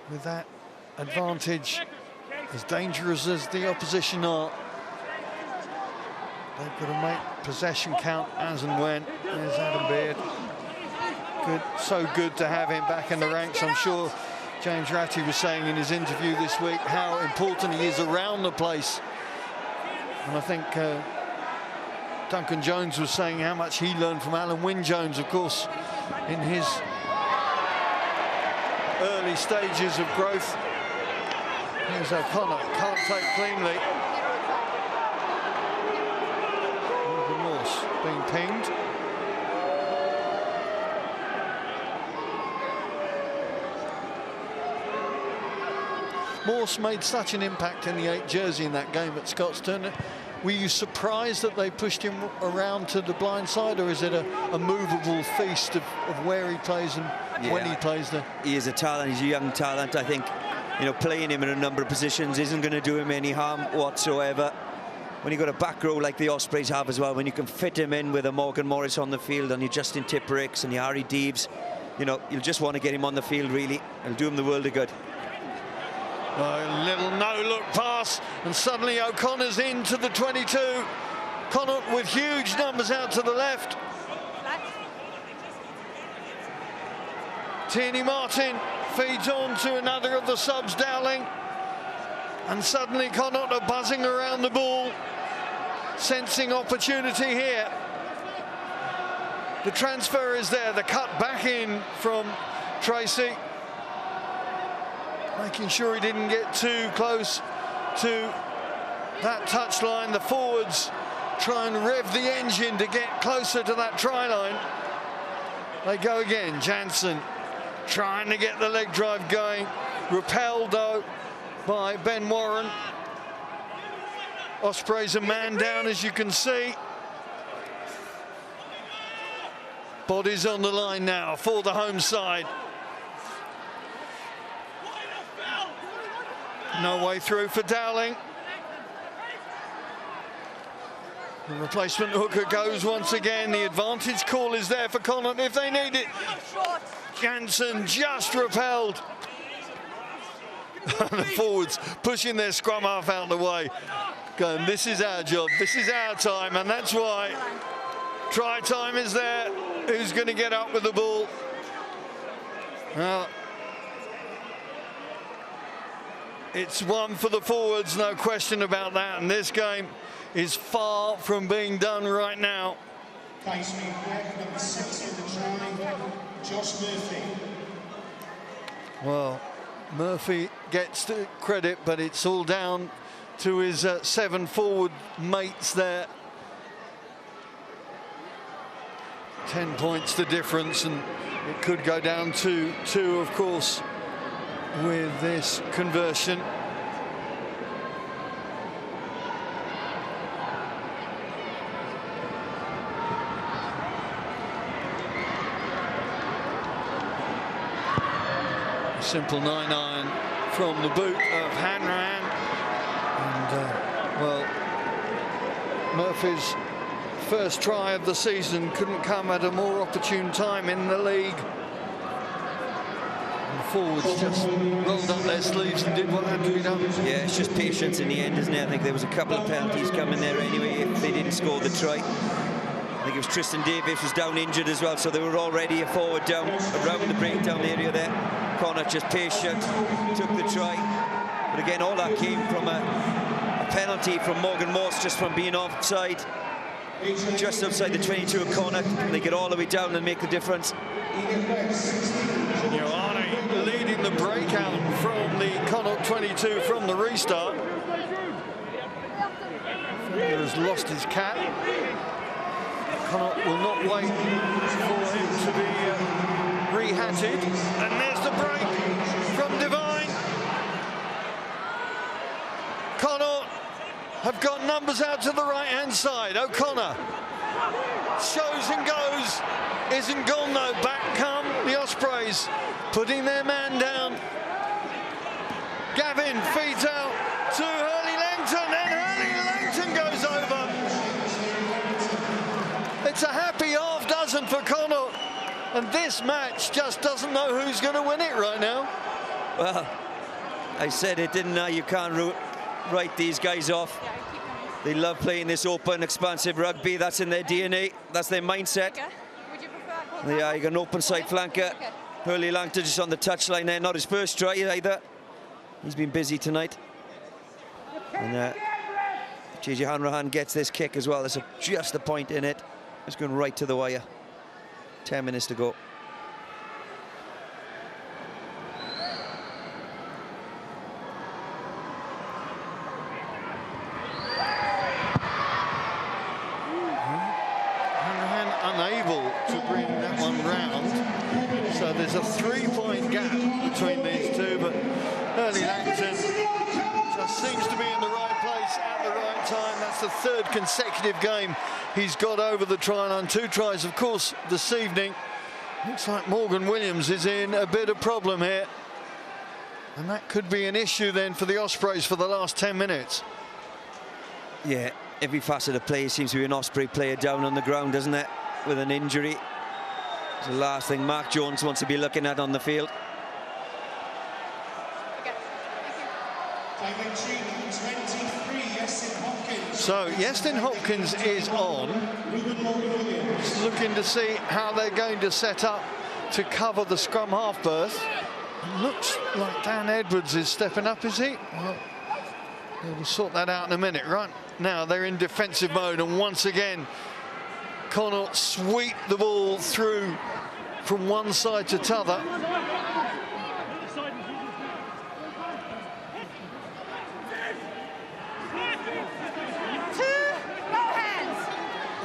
with that advantage as dangerous as the opposition are, they've got to make possession count as and when. There's Adam Beard. Good, so good to have him back in the ranks. I'm sure James Ratti was saying in his interview this week how important he is around the place. And I think Duncan Jones was saying how much he learned from Alan Wynne-Jones, of course, in his early stages of growth. Here's O'Connor, can't take cleanly. Morse being pinged. Morse made such an impact in the 8 jersey in that game at Scotstoun. Were you surprised that they pushed him around to the blind side, or is it a movable feast of where he plays and when he plays there? He is a talent, he's a young talent. I think, you know, playing him in a number of positions isn't going to do him any harm whatsoever. When you've got a back row like the Ospreys have as well, when you can fit him in with a Morgan Morris on the field and your Justin Tipurics and your Harry Deeves, you know, you'll just want to get him on the field, really. It'll do him the world of good. A little no-look pass, and suddenly O'Connor's into the 22. Connacht with huge numbers out to the left. Tierney-Martin feeds on to another of the subs, Dowling. And suddenly Connacht are buzzing around the ball, sensing opportunity here. The transfer is there, the cut back in from Treacy, making sure he didn't get too close to that touchline. The forwards try and rev the engine to get closer to that try line. They go again. Jansen trying to get the leg drive going. Repelled, though, by Ben Warren. Ospreys a man down, as you can see. Bodies on the line now for the home side. No way through for Dowling. The replacement hooker goes once again. The advantage call is there for Connacht if they need it. Jansen just repelled. The forwards pushing their scrum half out of the way. Going, this is our job, this is our time, and that's why try time is there. Who's going to get up with the ball? Well, it's one for the forwards, no question about that, and this game is far from being done right now. Well, Murphy gets the credit, but it's all down to his 7 forward mates there. 10 points the difference, and it could go down to 2, of course, with this conversion. Simple 9-iron from the boot of Hanrahan. And, well, Murphy's first try of the season couldn't come at a more opportune time in the league. And the forwards just rolled up their sleeves and did what had to be done. Yeah, it's just patience in the end, isn't it? I think there was a couple of penalties coming there anyway if they didn't score the try. I think it was Tristan Davis was down injured as well, so they were already a forward down around the breakdown area there. Connacht just patient, took the try. But again, all that came from a penalty from Morse just from being offside. Just outside the 22 of Connacht. They get all the way down and make the difference. Ioane leading the breakout from the Connacht 22 from the restart. Fender has lost his cap. Connacht will not wait for him to be rehatted. And there's the break from Devine. Connacht have got numbers out to the right-hand side. O'Connor shows and goes. Isn't gone though. Back come the Ospreys, putting their man down. Gavin feeds out to Hurley-Langton, and Hurley-Langton goes over. It's a happy half dozen for Connacht, and this match just doesn't know who's going to win it right now. Well, I said it, didn't I? You can't write these guys off. They love playing this open, expansive rugby. That's in their DNA. That's their mindset. Okay. Would you prefer Yeah, you got an open side flanker. Okay. Hurley-Langton just on the touchline there. Not his first try either. He's been busy tonight. And JJ Hanrahan gets this kick as well. There's just a point in it. It's going right to the wire. 10 minutes to go. Unable to bring that one round, so there's a 3-point gap between these two, but Hurley-Langton just seems to be in the right place at the right time. That's the 3rd consecutive game he's got over the try line. 2 tries, of course, this evening. Looks like Morgan Williams is in a bit of problem here, and that could be an issue then for the Ospreys for the last 10 minutes. Yeah, every facet of play seems to be an Osprey player down on the ground, doesn't it? With an injury. It's the last thing Mark Jones wants to be looking at on the field. So Iestyn Hopkins is on. Just looking to see how they're going to set up to cover the scrum half berth. Looks like Dan Edwards is stepping up, is he? Well, we'll sort that out in a minute. Right now they're in defensive mode, and once again Connacht sweep the ball through from one side to t'other.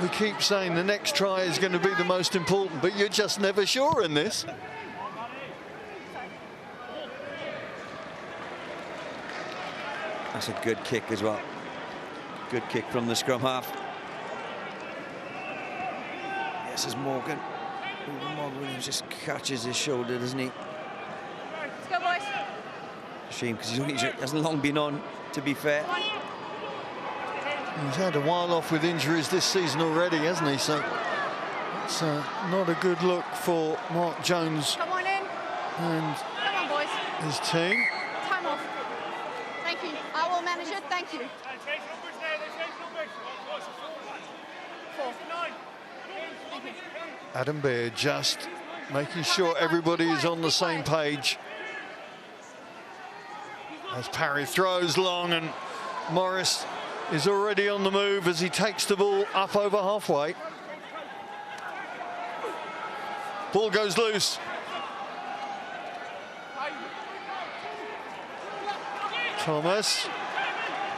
We keep saying the next try is going to be the most important, but you're just never sure in this. That's a good kick as well. Good kick from the scrum half. This is Morgan. Morgan Williams just catches his shoulder, doesn't he? Let's go, boys. Shame, because he hasn't long been on, to be fair. He's had a while off with injuries this season already, hasn't he? So it's not a good look for Mark Jones. Come on in. And come on, boys. His team. Time off. Thank you. I will manage it. Thank you. 4. Thank you. Adam Beard just making sure everybody is on the same page. As Parry throws long, and Morse is already on the move as he takes the ball up over halfway. Ball goes loose. Thomas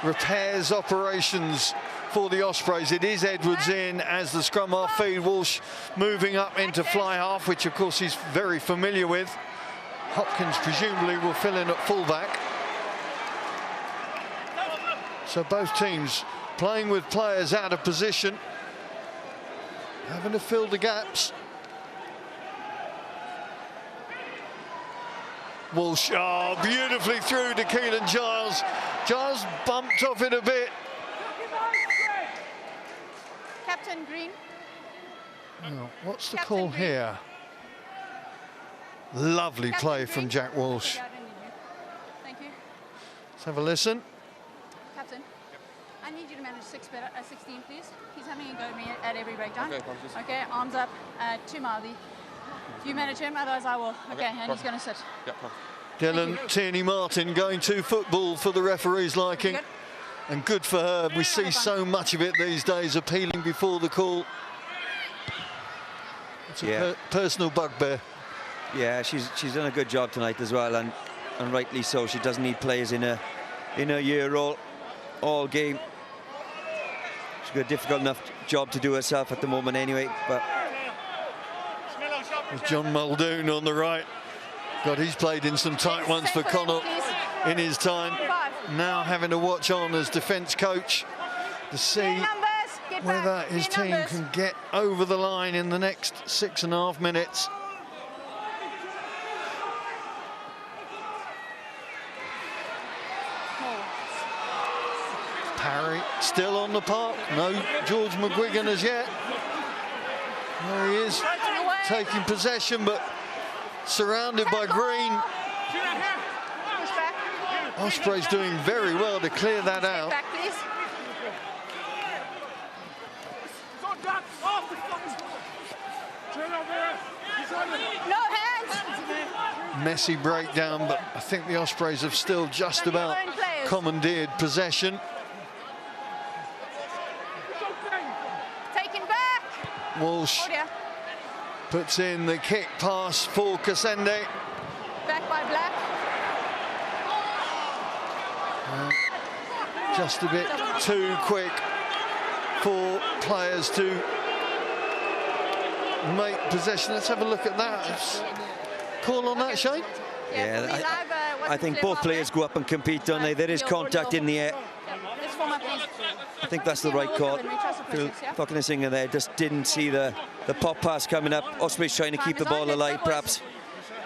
repairs operations for the Ospreys. It is Edwards in as the scrum half feed. Walsh moving up into fly half, which of course he's very familiar with. Hopkins presumably will fill in at fullback. So both teams playing with players out of position, having to fill the gaps. Walsh, oh, beautifully through to Keelan. Giles bumped off it a bit. Captain Green. Oh, what's the Captain call Green. here? Lovely Captain play Green. from Jack Walsh. Thank you. Let's have a listen. Captain, I need you to manage 16, please. He's having a go at me at every breakdown. Okay, arms up, too mildly. You manage him, otherwise I will. Okay, and he's going to sit. Dylan Tierney-Martin going to football for the referee's liking. Good. And good for her. We see so much of it these days, appealing before the call. It's a personal bugbear. Yeah, she's done a good job tonight as well, and rightly so. She doesn't need players in her year all game. She's got a difficult enough job to do herself at the moment anyway. But with John Muldoon on the right. God, he's played in some tight ones for Connacht in his time. Now having to watch on as defence coach to see whether his team can get over the line in the next 6.5 minutes. Parry still on the park. No George McGuigan as yet. There he is, taking possession, but surrounded by Green. Ospreys doing very well to clear that out. Back, please. No hands. Messy breakdown, but I think the Ospreys have still just about commandeered possession. Taken back. Walsh puts in the kick pass for Kasende. Back by Black. Just a bit too quick for players to make possession. Let's have a look at that. Call on that, Shayne? Yeah, I think both players go up and compete, don't they? There is contact in the air. I think that's the right call. Phil Singer there just didn't see the pop pass coming up. Ospreys trying to keep the ball alive, perhaps.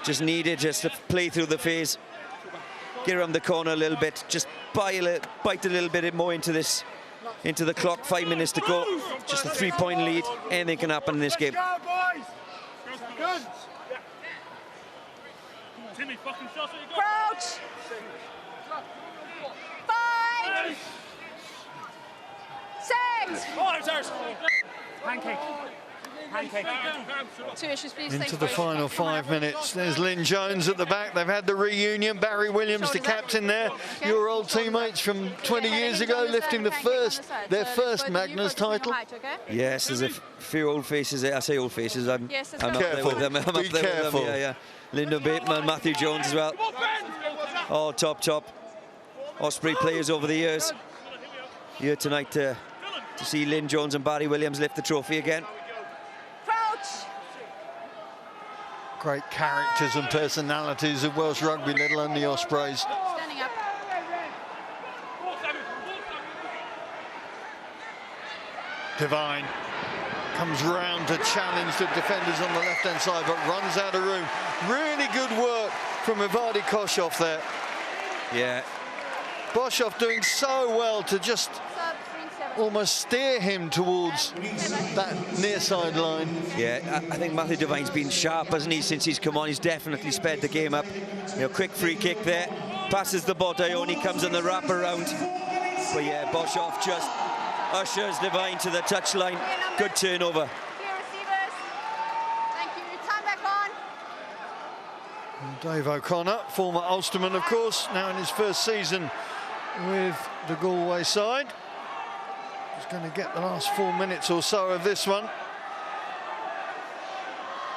Just needed just to play through the phase. Get around the corner a little bit, just bite a little bit more into the clock. 5 minutes to go, just a 3-point lead. Anything can happen in this game. Crouch. 5. 6. Pancake. Pancake. 2 issues, please. Into the final 5 minutes. There's Lynn Jones at the back. They've had the reunion. Barry Williams, the captain there. Your old teammates from 20 years ago, lifting their first Magners title. Yes, there's a few old faces there. I say old faces. I'm up there with them. I'm up there with them. Yeah. Lyndon Bateman, Matthew Jones as well. All top Osprey players over the years. Here tonight to see Lynn Jones and Barry Williams lift the trophy again. Great characters and personalities of Welsh rugby, let alone the Ospreys. Standing up. Devine comes round to challenge the defenders on the left-hand side, but runs out of room. Really good work from Evardi Boshoff there. Yeah. Boshoff doing so well to just almost steer him towards that near side line. Yeah, I think Matthew Devine's been sharp, hasn't he, since he's come on. He's definitely sped the game up. You know, quick free kick there. Passes the Botha, Ioane comes on the wrap around. But yeah, Boshoff just ushers Devine to the touchline. Good turnover. Dave O'Connor, former Ulsterman, of course, now in his first season with the Galway side. He's going to get the last 4 minutes or so of this one.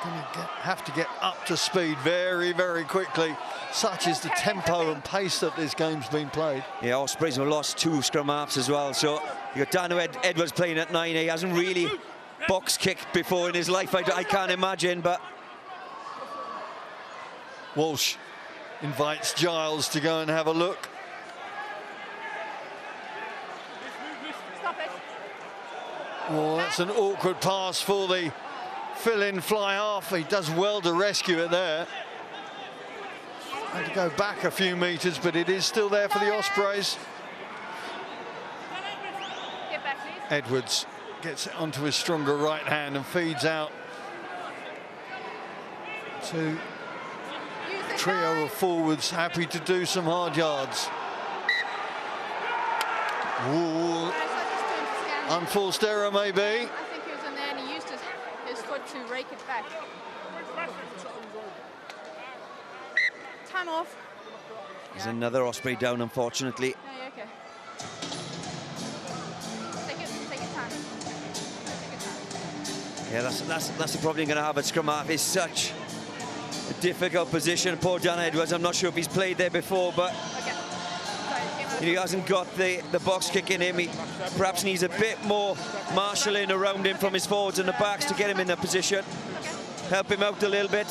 Going to have to get up to speed very, very quickly. Such is the tempo and pace that this game's been played. Yeah, Ospreys have lost 2 scrum halves as well. So you got Dano Edwards playing at 9. He hasn't really box kicked before in his life. I can't imagine, but Walsh invites Giles to go and have a look. Oh, that's an awkward pass for the fill-in fly half. He does well to rescue it there. Had to go back a few metres, but it is still there for the Ospreys. Edwards gets it onto his stronger right hand and feeds out to a trio of forwards happy to do some hard yards. Ooh. Unforced error, maybe. I think he was in there and he used his foot to rake it back. Time off. There's another Osprey down, unfortunately. No, you're okay. Take your time. Yeah, that's the problem you're going to have at scrum half. It's such a difficult position. Poor Dan Edwards, I'm not sure if he's played there before, but he hasn't got the box kick in him. He perhaps needs a bit more marshalling around him from his forwards and the backs to get him in that position. Help him out a little bit.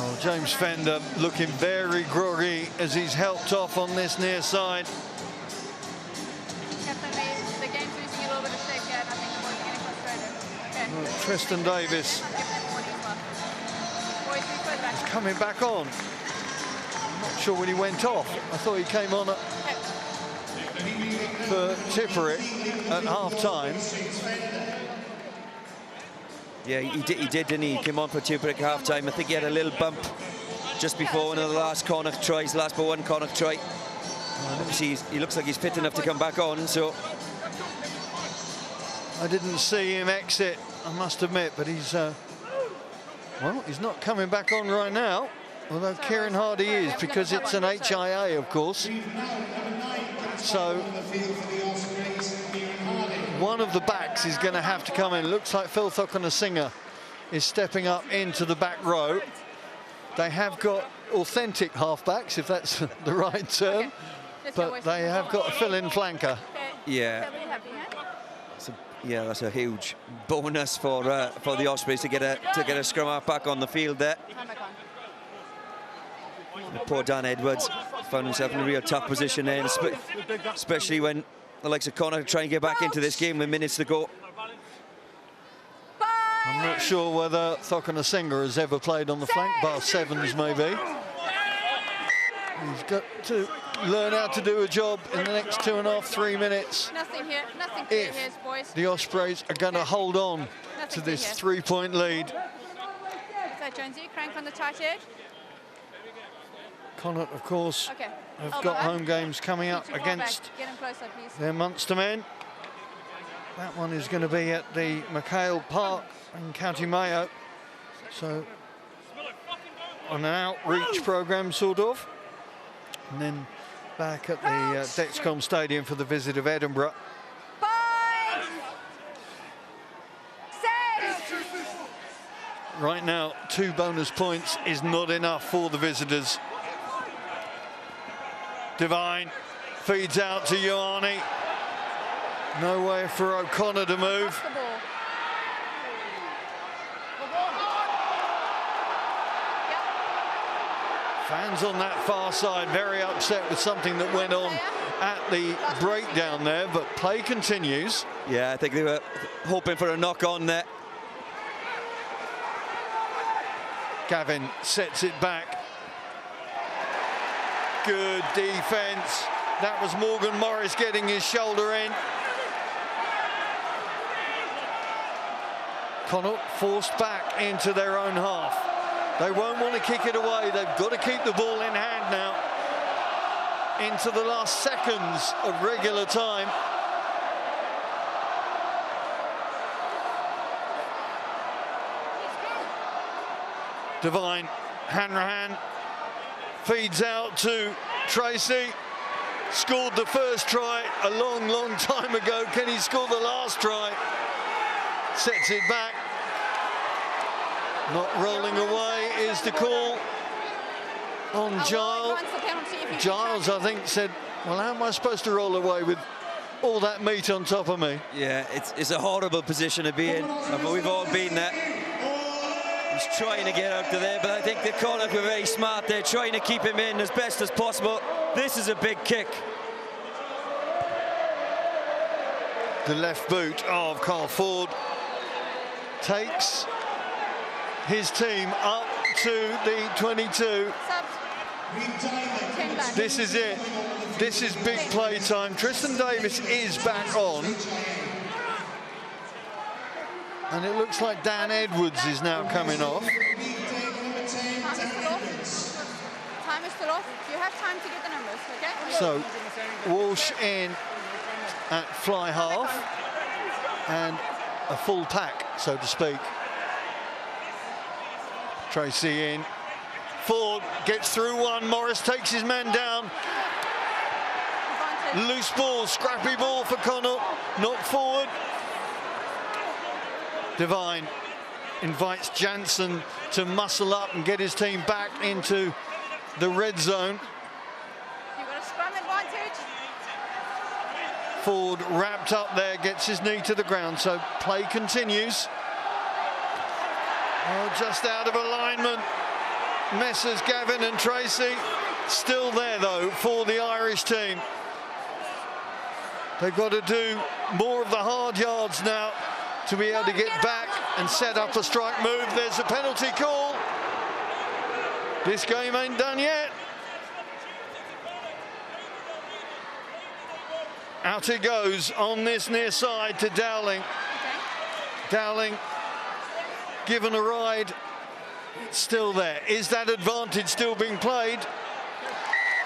Oh, James Fender looking very groggy as he's helped off on this near side. The game's losing a little bit of shape here, and I think the boys are getting frustrated. Okay. Oh, Tristan Davis is coming back on. I'm not sure when he went off. I thought he came on for Tipuric at half-time. Yeah, he did, didn't he? He came on for Tipuric half-time. I think he had a little bump just before one of the last Connacht tries, last but one Connacht try. Obviously, he looks like he's fit enough to come back on, so... I didn't see him exit, I must admit, but he's... well, he's not coming back on right now. Although Kieran Hardy is, because it's an HIA, of course. So one of the backs is going to have to come in. Looks like Phil Thokonasinger is stepping up into the back row. They have got authentic halfbacks, if that's the right term, but they have got a fill-in flanker. Yeah. Yeah, that's a huge bonus for the Ospreys to get a scrum half back on the field there. Poor Dan Edwards found himself in a real tough position there, especially when the likes of Connacht try and get back into this game with minutes to go. I'm not sure whether Thokonasinger has ever played on the flank, bar sevens maybe. He's got to learn how to do a job in the next 2.5, 3 minutes. Nothing here, If boys. the Ospreys are going to hold on to this 3-point lead. Is that Jonesy? Crank on the tight edge. Connacht, of course, have got home games coming up against their Munster men. That one is going to be at the McHale Park in County Mayo. So, on an outreach programme, sort of. And then back at the Dexcom Stadium for the visit of Edinburgh. Right now, 2 bonus points is not enough for the visitors. Devine feeds out to Ioane. No way for O'Connor to move. Fans on that far side very upset with something that went on at the breakdown there, but play continues. Yeah, I think they were hoping for a knock-on there. Gavin sets it back. Good defence. That was Morgan Morris getting his shoulder in. Connacht forced back into their own half. They won't want to kick it away. They've got to keep the ball in hand now. Into the last seconds of regular time. Devine, Hanrahan, feeds out to Treacy. Scored the first try a long, long time ago. Can he score the last try? Sets it back. Not rolling away is the call on Giles. Giles, I think, said, well, how am I supposed to roll away with all that meat on top of me? Yeah, it's a horrible position to be in. We've all been there. He's trying to get out to there, but I think the Connacht were very smart. They're trying to keep him in as best as possible. This is a big kick. The left boot of Carl Forde takes his team up to the 22. This is it. This is big play time. Tristan Davis is back on. And it looks like Dan Edwards is now coming off. Time is still off. You have time to get the numbers, okay? So, Walsh in at fly half and a full pack, so to speak. Treacy in. Forde gets through one. Morris takes his man down. Loose ball, scrappy ball for Connacht. Knocked forward. Devine invites Jansen to muscle up and get his team back into the red zone. You've got a scrum advantage. Forde wrapped up there, gets his knee to the ground, so play continues. Oh, just out of alignment. Messes Gavin and Treacy. Still there, though, for the Irish team. They've got to do more of the hard yards now to be able to get back and set up a strike move. There's a penalty call. This game ain't done yet. Out it goes on this near side to Dowling. Dowling given a ride. It's still there. Is that advantage still being played?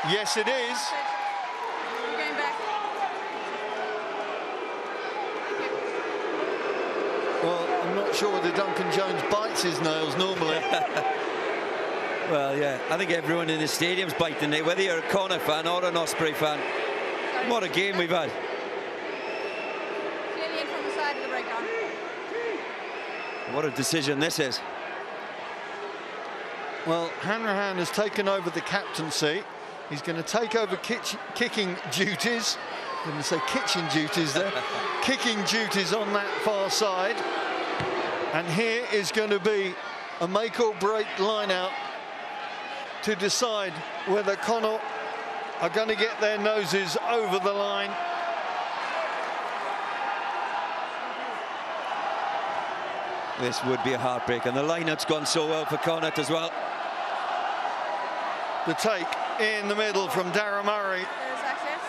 Yes, it is. You're going back. Well, I'm not sure whether Duncan Jones bites his nails normally. Well, yeah, I think everyone in the stadium's biting it, whether you're a Connacht fan or an Osprey fan. What a game we've had. Clearly in from the side of the breakdown. What a decision this is. Well, Hanrahan has taken over the captaincy. He's going to take over kicking duties. I'm going to say kitchen duties there. Kicking duties on that far side. And here is going to be a make or break line out to decide whether Connacht are going to get their noses over the line. This would be a heartbreak, and the line-out's gone so well for Connacht as well. The take in the middle from Darragh Murray. There's access.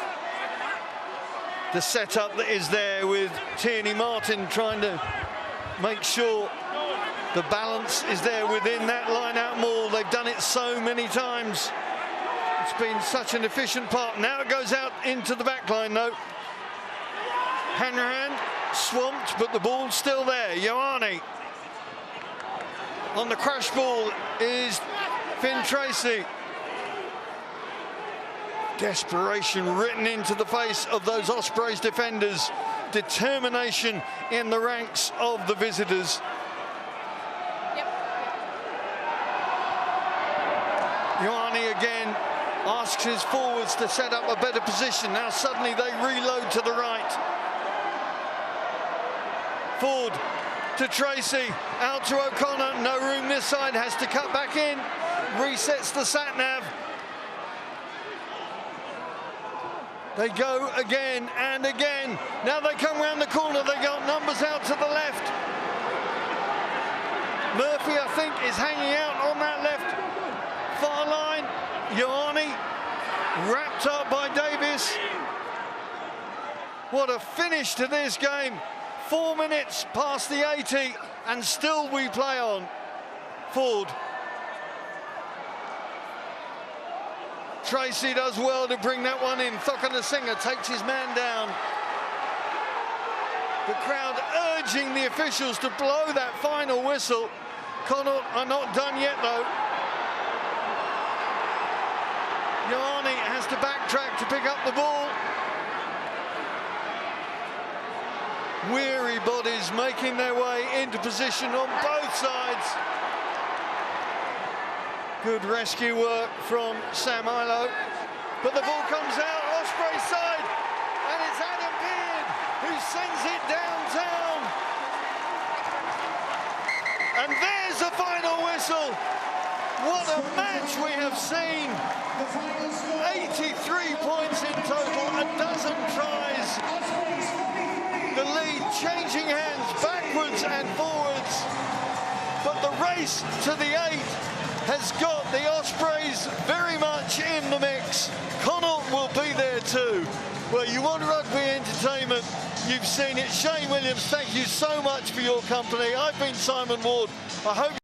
The setup that is there with Tierney-Martin trying to make sure the balance is there within that line-out maul. They've done it so many times. It's been such an efficient part. Now it goes out into the back line, though. Hanrahan swamped, but the ball's still there. Ioane. On the crash ball is Finn Treacy. Desperation written into the face of those Ospreys defenders. Determination in the ranks of the visitors. Ioane again asks his forwards to set up a better position. Now suddenly they reload to the right. Forde to Treacy, out to O'Connor, no room this side, has to cut back in, resets the sat-nav. They go again and again. Now they come round the corner, they got numbers out to the left. Murphy, I think, is hanging out on that left far line. Ioane Wrapped up by Davis. What a finish to this game. 4 minutes past the 80 and still we play on. Forde. Treacy does well to bring that one in. Singer takes his man down. The crowd urging the officials to blow that final whistle. Connacht are not done yet though. Ioane has to backtrack to pick up the ball. Weary bodies making their way into position on both sides. Good rescue work from Sam Ilo. But the ball comes out, Osprey's side, and it's Adam Beard who sends it downtown. And there's the final whistle. What a match we have seen. 83 points in total, a dozen tries. The lead changing hands backwards and forwards. But the race to the 8 has got the Ospreys very much in the mix. Connacht will be there too. Well, you want rugby entertainment, you've seen it. Shayne Williams, thank you so much for your company. I've been Simon Ward. I hope